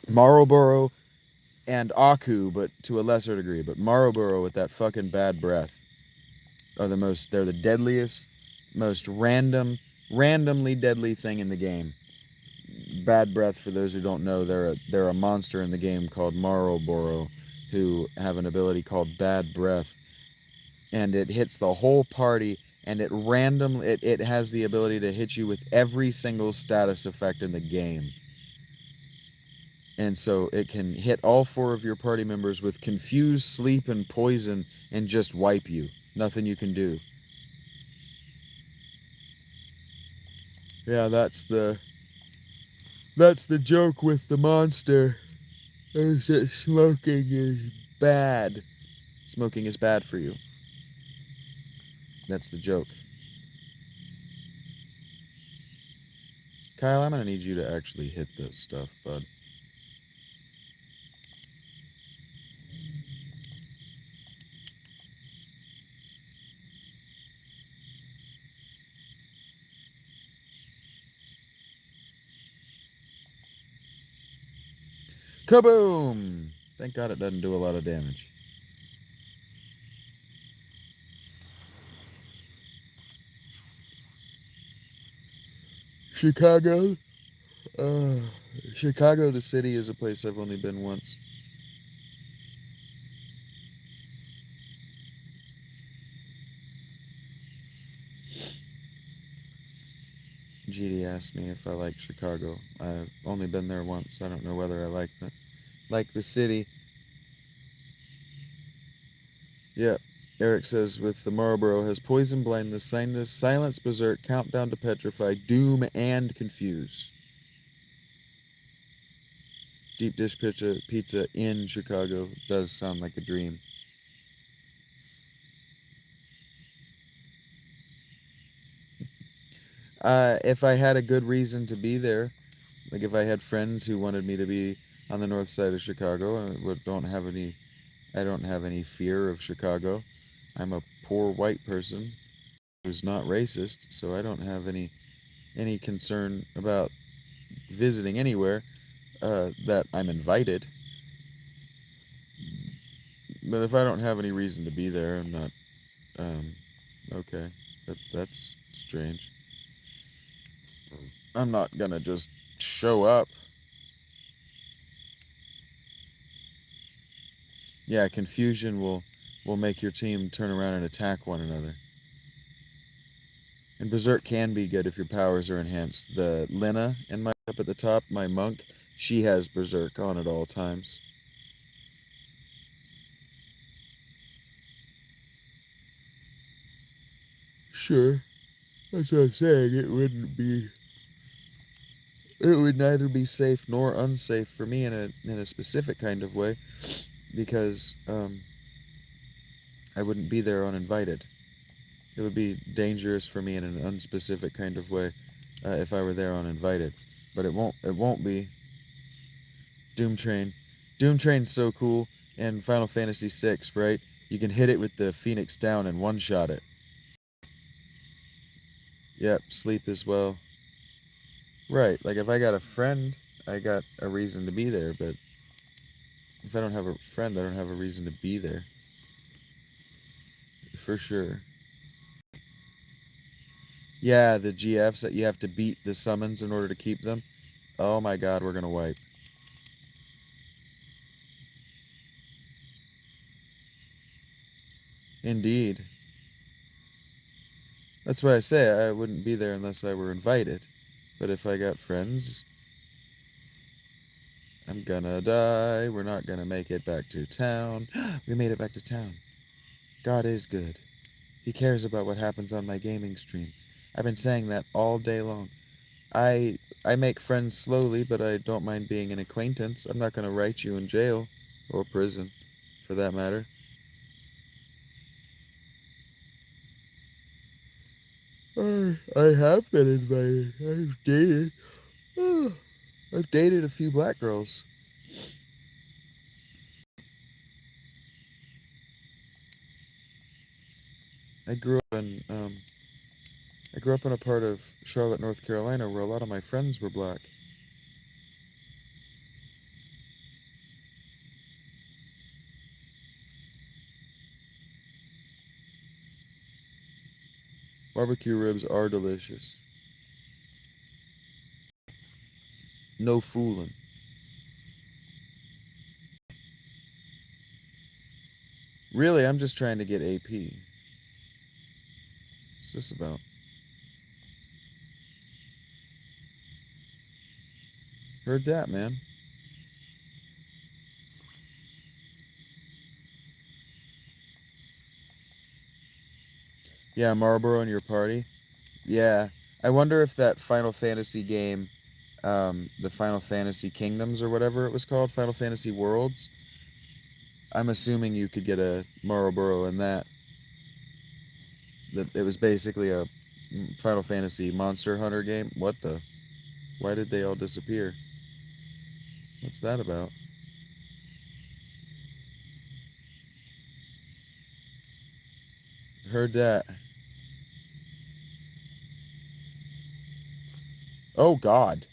Marlboro and Aku, but to a lesser degree. But Marlboro with that fucking bad breath are they're the deadliest, most randomly deadly thing in the game. Bad breath, for those who don't know, they're a monster in the game called Marlboro, who have an ability called bad breath, and it hits the whole party, and it has the ability to hit you with every single status effect in the game. And so it can hit all 4 of your party members with confuse, sleep, and poison and just wipe you. Nothing you can do. Yeah, that's the joke with the monster. Is that smoking is bad. Smoking is bad for you. That's the joke. Kyle, I'm gonna need you to actually hit this stuff, bud. Kaboom! Thank God it doesn't do a lot of damage. Chicago? Chicago, the city, is a place I've only been once. GD asked me if I like Chicago. I've only been there once. I don't know whether I like the city. Yeah. Eric says with the Marlboro has poison, blindness, silence, berserk, countdown to petrify, doom, and confuse. Deep dish pizza in Chicago does sound like a dream. If I had a good reason to be there, like if I had friends who wanted me to be on the north side of Chicago, I don't have any fear of Chicago. I'm a poor white person who's not racist, so I don't have any concern about visiting anywhere that I'm invited. But if I don't have any reason to be there, I'm not. Okay, that's strange. I'm not gonna just show up. Yeah, confusion will make your team turn around and attack one another. And Berserk can be good if your powers are enhanced. The Lena in my up at the top, my monk, she has Berserk on at all times. Sure. That's what I'm saying. It would neither be safe nor unsafe for me in a specific kind of way, because I wouldn't be there uninvited. It would be dangerous for me in an unspecific kind of way if I were there uninvited. But it won't be. Doom Train. Doom Train's so cool in Final Fantasy VI, right? You can hit it with the Phoenix down and one-shot it. Yep, sleep as well. Right, like if I got a friend, I got a reason to be there, but if I don't have a friend, I don't have a reason to be there. For sure. Yeah, the GFs that you have to beat the summons in order to keep them. Oh my god, we're gonna wipe. Indeed. That's why I say I wouldn't be there unless I were invited. But if I got friends, I'm gonna die. We're not gonna make it back to town. We made it back to town. God is good. He cares about what happens on my gaming stream. I've been saying that all day long. I I make friends slowly, but I don't mind being an acquaintance. I'm not gonna write you in jail or prison, for that matter. I have been invited. I've dated. I've dated a few black girls. I grew up in a part of Charlotte, North Carolina, where a lot of my friends were black. Barbecue ribs are delicious. No fooling. Really, I'm just trying to get AP. What's this about? Heard that, man. Yeah, Marlboro in your party. Yeah. I wonder if that Final Fantasy game, the Final Fantasy Kingdoms or whatever it was called, Final Fantasy Worlds, I'm assuming you could get a Marlboro in that. That it was basically a Final Fantasy Monster Hunter game. What the? Why did they all disappear? What's that about? Heard that. Oh, God.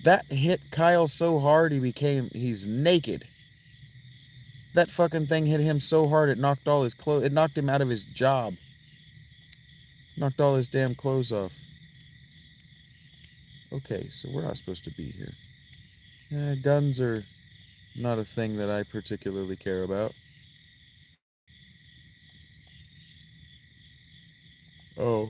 That hit Kyle so hard he's naked. That fucking thing hit him so hard it knocked all his clothes, it knocked him out of his job. Knocked all his damn clothes off. Okay, so we're not supposed to be here. Guns are not a thing that I particularly care about. Oh.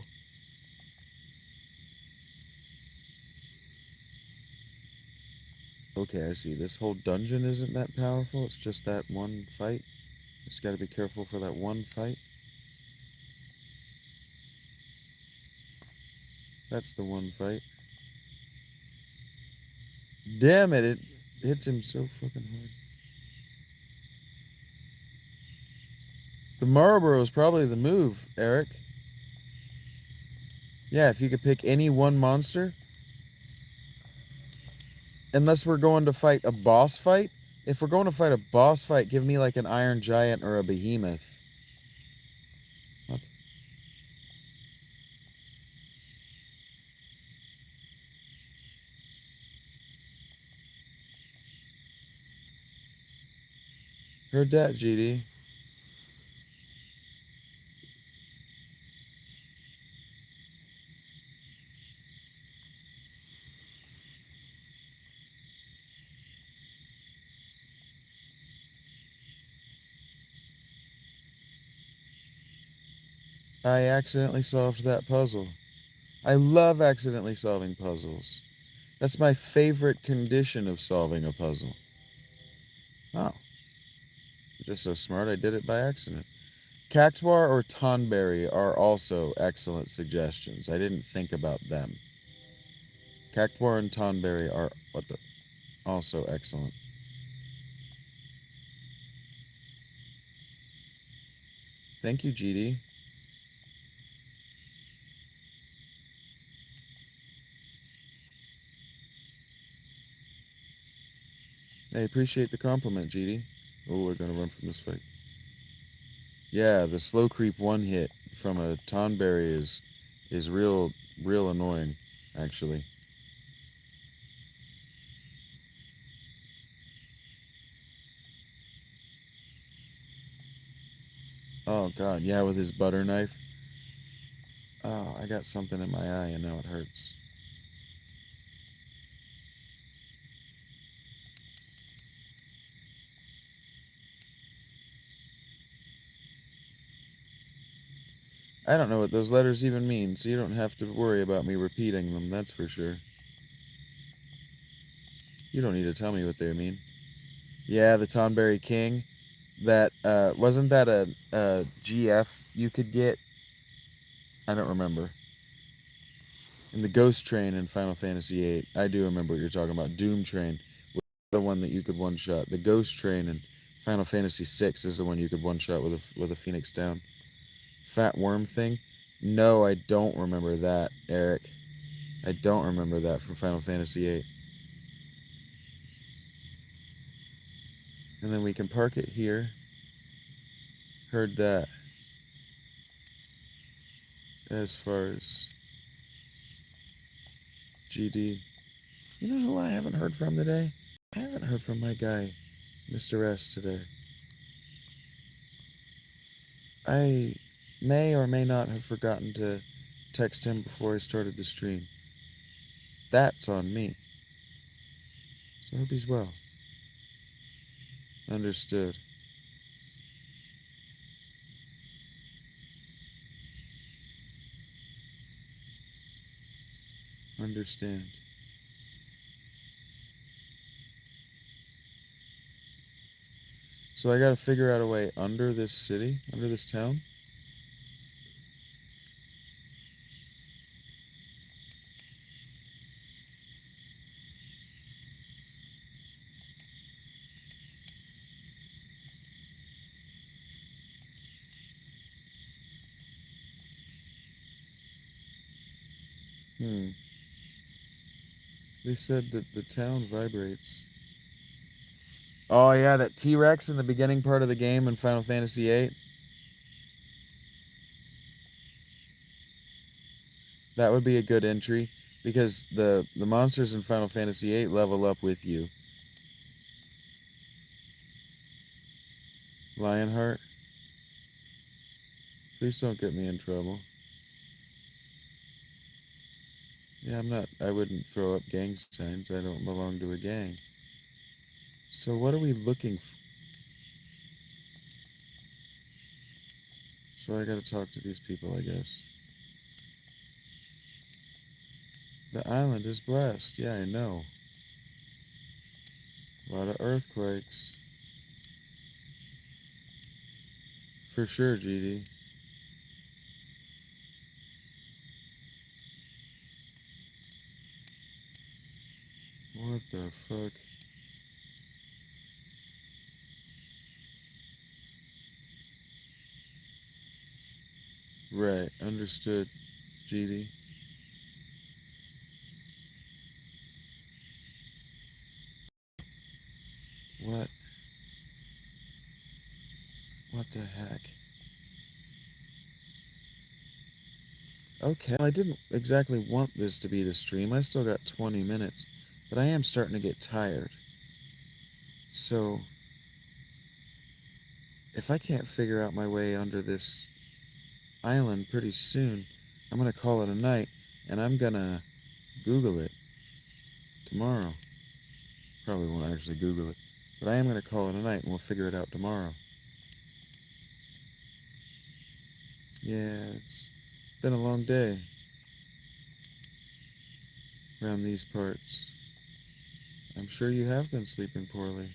Okay, I see. This whole dungeon isn't that powerful. It's just that one fight. Just gotta be careful for that one fight. That's the one fight. Damn it, it hits him so fucking hard. The Marlboro is probably the move, Eric. Yeah, if you could pick any one monster. Unless we're going to fight a boss fight. If we're going to fight a boss fight, give me like an Iron Giant or a Behemoth. What? Heard that, GD. I accidentally solved that puzzle. I love accidentally solving puzzles. That's my favorite condition of solving a puzzle. Oh. I'm just so smart I did it by accident. Cactuar or Tonberry are also excellent suggestions. I didn't think about them. Cactuar and Tonberry are also excellent. Thank you, GD. I appreciate the compliment, GD. Oh, we're gonna run from this fight. Yeah, the slow creep one hit from a Tonberry is real annoying, actually. Oh God, yeah, with his butter knife. Oh, I got something in my eye and now it hurts. I don't know what those letters even mean, so you don't have to worry about me repeating them, that's for sure. You don't need to tell me what they mean. Yeah, the Tonberry King. That, wasn't that a GF you could get? I don't remember. And the Ghost Train in Final Fantasy VIII. I do remember what you're talking about. Doom Train was the one that you could one-shot. The Ghost Train in Final Fantasy VI is the one you could one-shot with a Phoenix down. Fat Worm thing? No, I don't remember that, Eric. I don't remember that from Final Fantasy VIII. And then we can park it here. Heard that. As far as GD. You know who I haven't heard from today? I haven't heard from my guy, Mr. S, today. I may or may not have forgotten to text him before I started the stream. That's on me. So I hope he's well. Understood. Understand. So I gotta figure out a way under this city, under this town. They said that the town vibrates. Oh yeah, that T-Rex in the beginning part of the game in Final Fantasy VIII. That would be a good entry because the monsters in Final Fantasy VIII level up with you. Lionheart, please don't get me in trouble. Yeah, I wouldn't throw up gang signs. I don't belong to a gang. So what are we looking for? So I gotta talk to these people, I guess. The island is blessed. Yeah, I know. A lot of earthquakes. For sure, GD. What the fuck? Right, understood, GD. What? What the heck? Okay, I didn't exactly want this to be the stream. I still got 20 minutes, but I am starting to get tired. So, if I can't figure out my way under this island pretty soon, I'm gonna call it a night, and I'm gonna Google it tomorrow. Probably won't actually Google it, but I am gonna call it a night, and we'll figure it out tomorrow. Yeah, it's been a long day around these parts. I'm sure you have been sleeping poorly.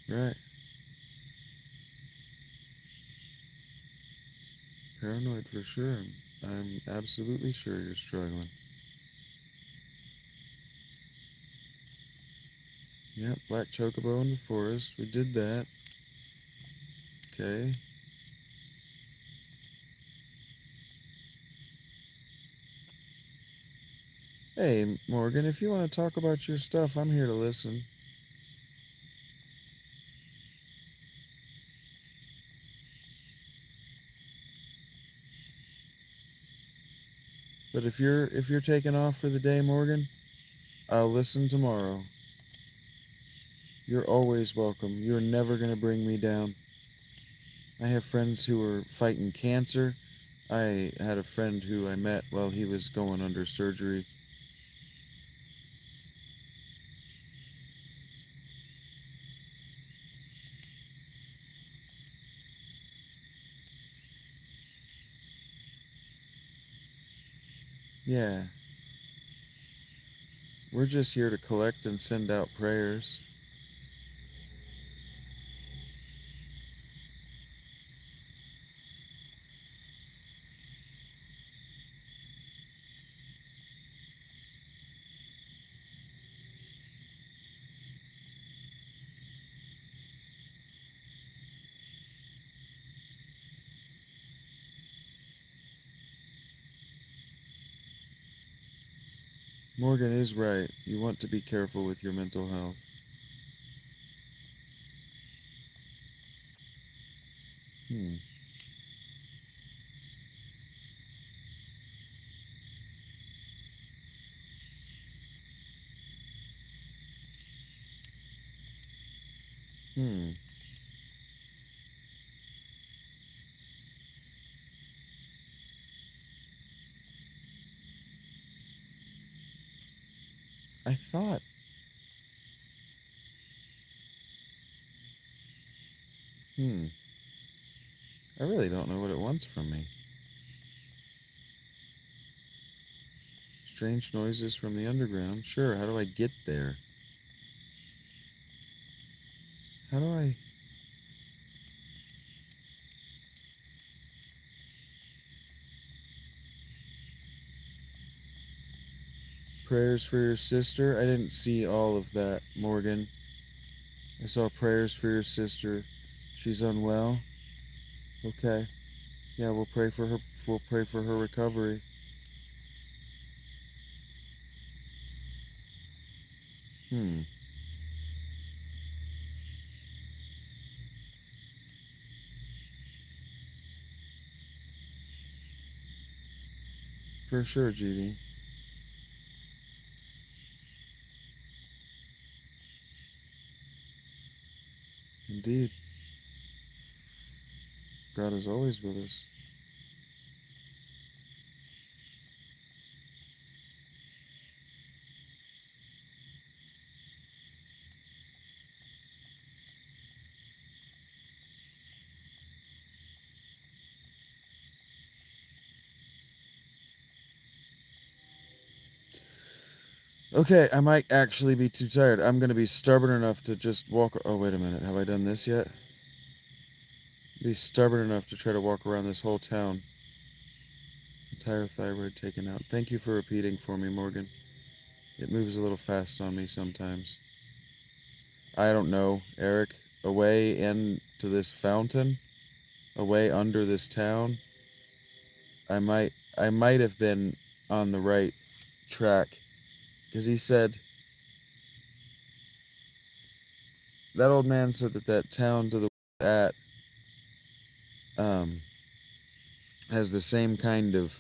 Right. Paranoid for sure. I'm absolutely sure you're struggling. Yep, black chocobo in the forest. We did that. Okay. Hey, Morgan, if you want to talk about your stuff, I'm here to listen. But if you're taking off for the day, Morgan, I'll listen tomorrow. You're always welcome. You're never going to bring me down. I have friends who are fighting cancer. I had a friend who I met while he was going under surgery. Yeah. We're just here to collect and send out prayers. Morgan is right. You want to be careful with your mental health. Hmm. Hmm. I thought. Hmm. I really don't know what it wants from me. Strange noises from the underground. Sure, how do I get there? How do I... Prayers for your sister? I didn't see all of that, Morgan. I saw prayers for your sister. She's unwell. Okay. Yeah, we'll pray for her. We'll pray for her recovery. Hmm. For sure, Judy. Indeed. God is always with us. Okay, I might actually be too tired. I'm going to be stubborn enough to just walk... Oh, wait a minute. Have I done this yet? Be stubborn enough to try to walk around this whole town. Entire thyroid taken out. Thank you for repeating for me, Morgan. It moves a little fast on me sometimes. I don't know, Eric. Away into this fountain? Away under this town? I might have been on the right track. Because he said... That old man said that town to the at um has the same kind of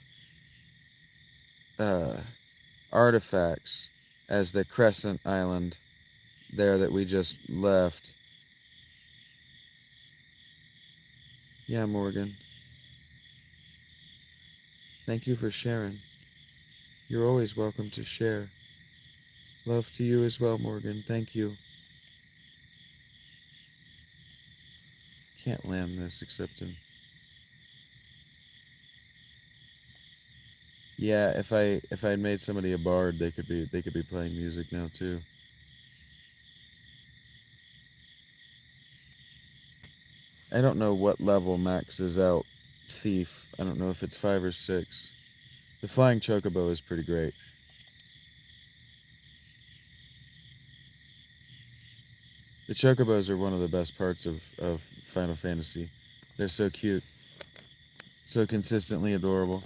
uh artifacts as the Crescent Island there that we just left. Yeah, Morgan. Thank you for sharing. You're always welcome to share. Love to you as well, Morgan. Thank you. Can't land this except in... Yeah, if I'd made somebody a bard, they could be playing music now too. I don't know what level maxes out Thief. I don't know if it's 5 or 6. The flying chocobo is pretty great. The chocobos are one of the best parts of Final Fantasy. They're so cute, so consistently adorable.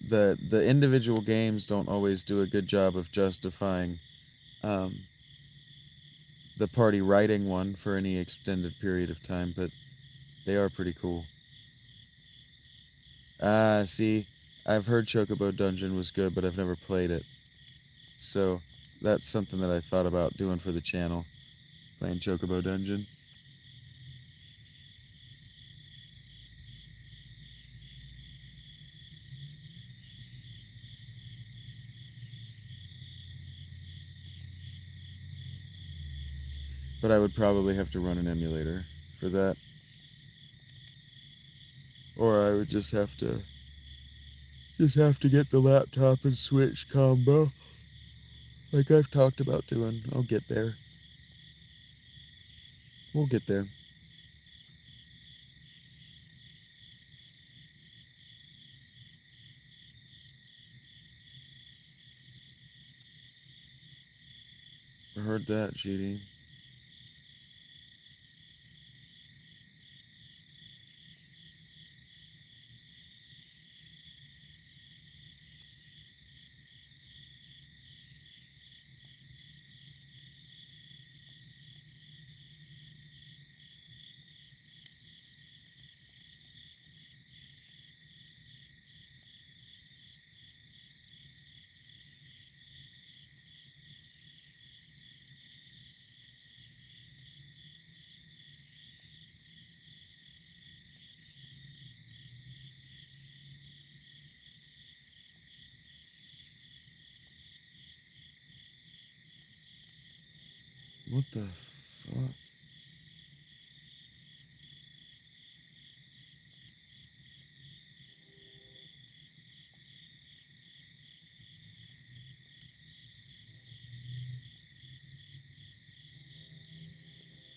The individual games don't always do a good job of justifying um, the party riding one for any extended period of time, but they are pretty cool. See, I've heard Chocobo Dungeon was good, but I've never played it. So that's something that I thought about doing for the channel. Playing Chocobo Dungeon. But I would probably have to run an emulator for that. Or I would just have to get the laptop and Switch combo. Like I've talked about doing. I'll get there. We'll get there. I heard that, GD. What the fuck?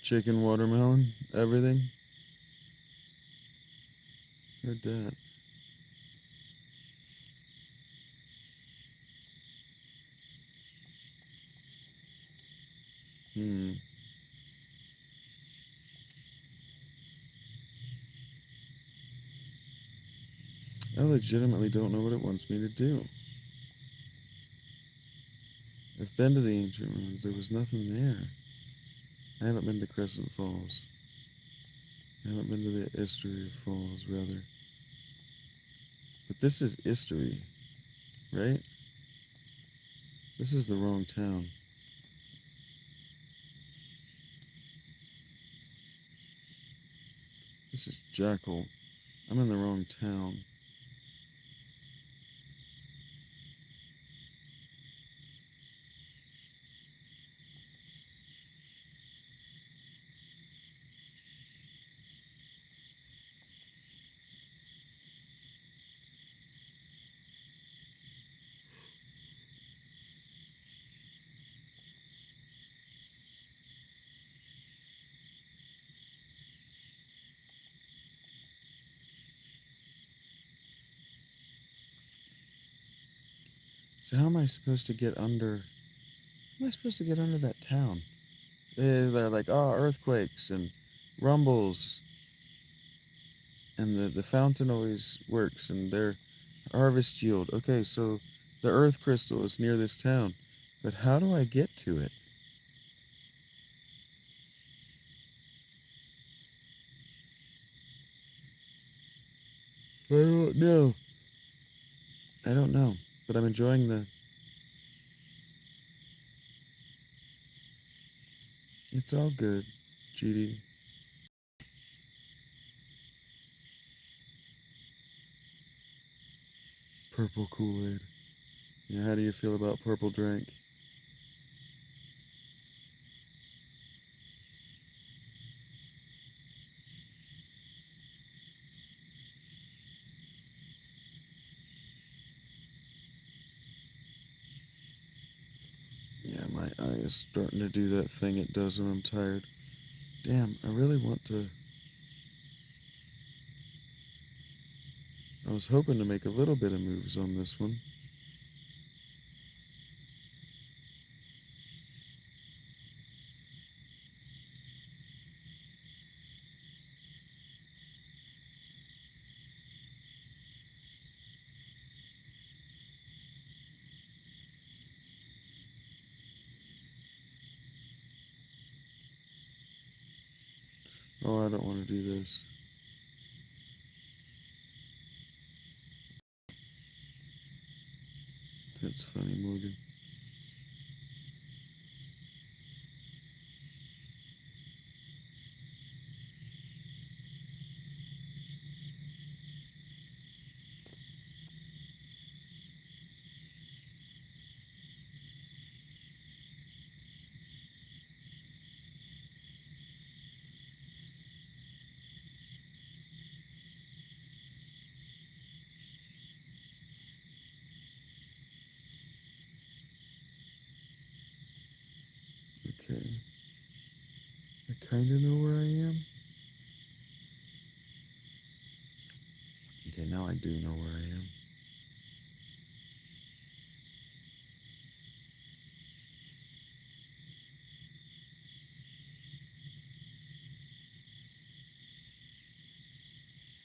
Chicken, watermelon, everything? Heard that. I legitimately don't know what it wants me to do. I've been to the ancient ruins. There was nothing there. I haven't been to Crescent Falls. I haven't been to the Estuary Falls, rather. But this is Estuary, right? This is the wrong town. This is Jackal. I'm in the wrong town. So how am I supposed to get under... How am I supposed to get under that town? They're like, oh, earthquakes and rumbles. And the fountain always works, and their harvest yield. Okay, so the earth crystal is near this town. But how do I get to it? I don't know. I don't know. But I'm enjoying the... It's all good, GD. Purple Kool-Aid. Yeah, how do you feel about purple drink? Yeah, my eye is starting to do that thing it does when I'm tired. Damn, I really want to... I was hoping to make a little bit of moves on this one. Oh, I don't want to do this. That's funny, Morgan. kind of know where I am. Okay, now I do know where I am.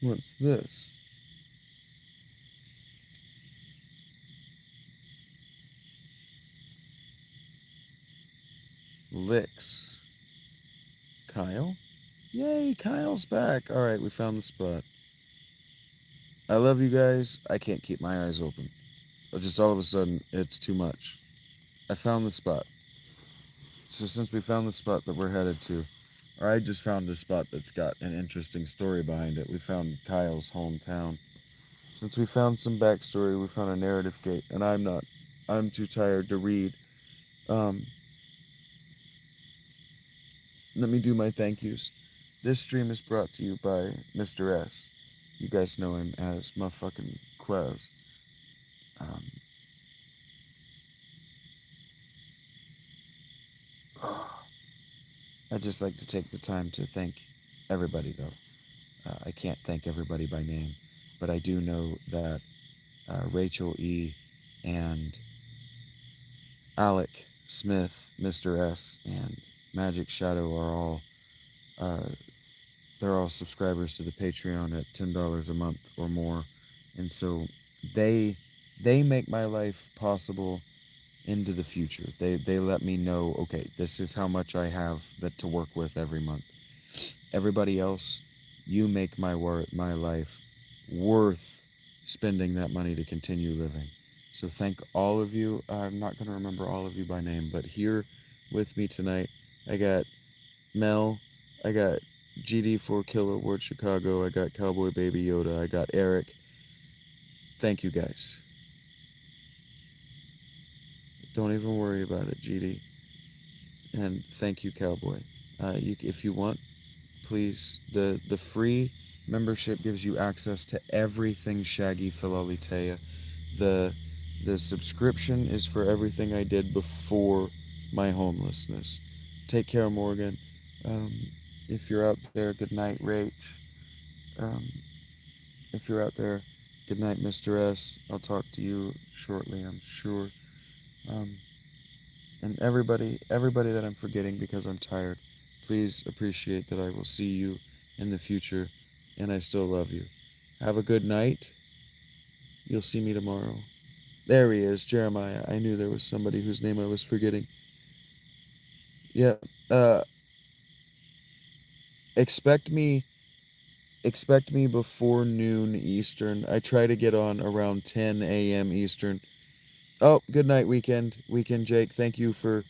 What's this? Licks. Kyle? Yay, Kyle's back. All right, we found the spot. I love you guys. I can't keep my eyes open. Just all of a sudden, it's too much. I found the spot. So since we found the spot that we're headed to, or I just found a spot that's got an interesting story behind it. We found Kyle's hometown. Since we found some backstory, we found a narrative gate, and I'm too tired to read. Um, Let me do my thank yous. This stream is brought to you by Mr. S. You guys know him as motherfucking Quez. Um, I'd just like to take the time to thank everybody, though. I can't thank everybody by name, but I do know that Rachel E. and Alec Smith, Mr. S, and Magic Shadow are all they're all subscribers to the Patreon at $10 a month or more, and so they make my life possible into the future. They let me know, okay, this is how much I have that to work with every month. Everybody else, you make my life worth spending that money to continue living. So thank all of you. I'm not going to remember all of you by name, but here with me tonight, I got Mel, I got GD4 Kilo Ward Chicago, I got Cowboy Baby Yoda, I got Eric. Thank you guys. Don't even worry about it, GD. And thank you, Cowboy. If you want, please, the free membership gives you access to everything Shaggy Philolitea. The subscription is for everything I did before my homelessness. Take care, Morgan. If you're out there, good night, Rach. If you're out there, good night, Mr. S. I'll talk to you shortly, I'm sure. And everybody that I'm forgetting because I'm tired, please appreciate that I will see you in the future, and I still love you. Have a good night. You'll see me tomorrow. There he is, Jeremiah. I knew there was somebody whose name I was forgetting. Yeah. Expect me before noon Eastern. I try to get on around 10 a.m. Eastern. Oh, good night, Weekend Jake. Thank you for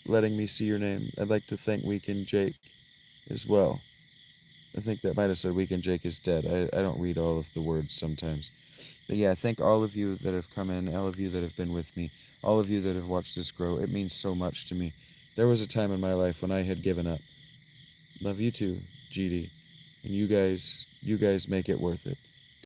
letting me see your name. I'd like to thank Weekend Jake as well. I think that might have said Weekend Jake is dead. I don't read all of the words sometimes. But yeah, thank all of you that have come in, all of you that have been with me, all of you that have watched this grow. It means so much to me. There was a time in my life when I had given up. Love you too, GD. And you guys make it worth it.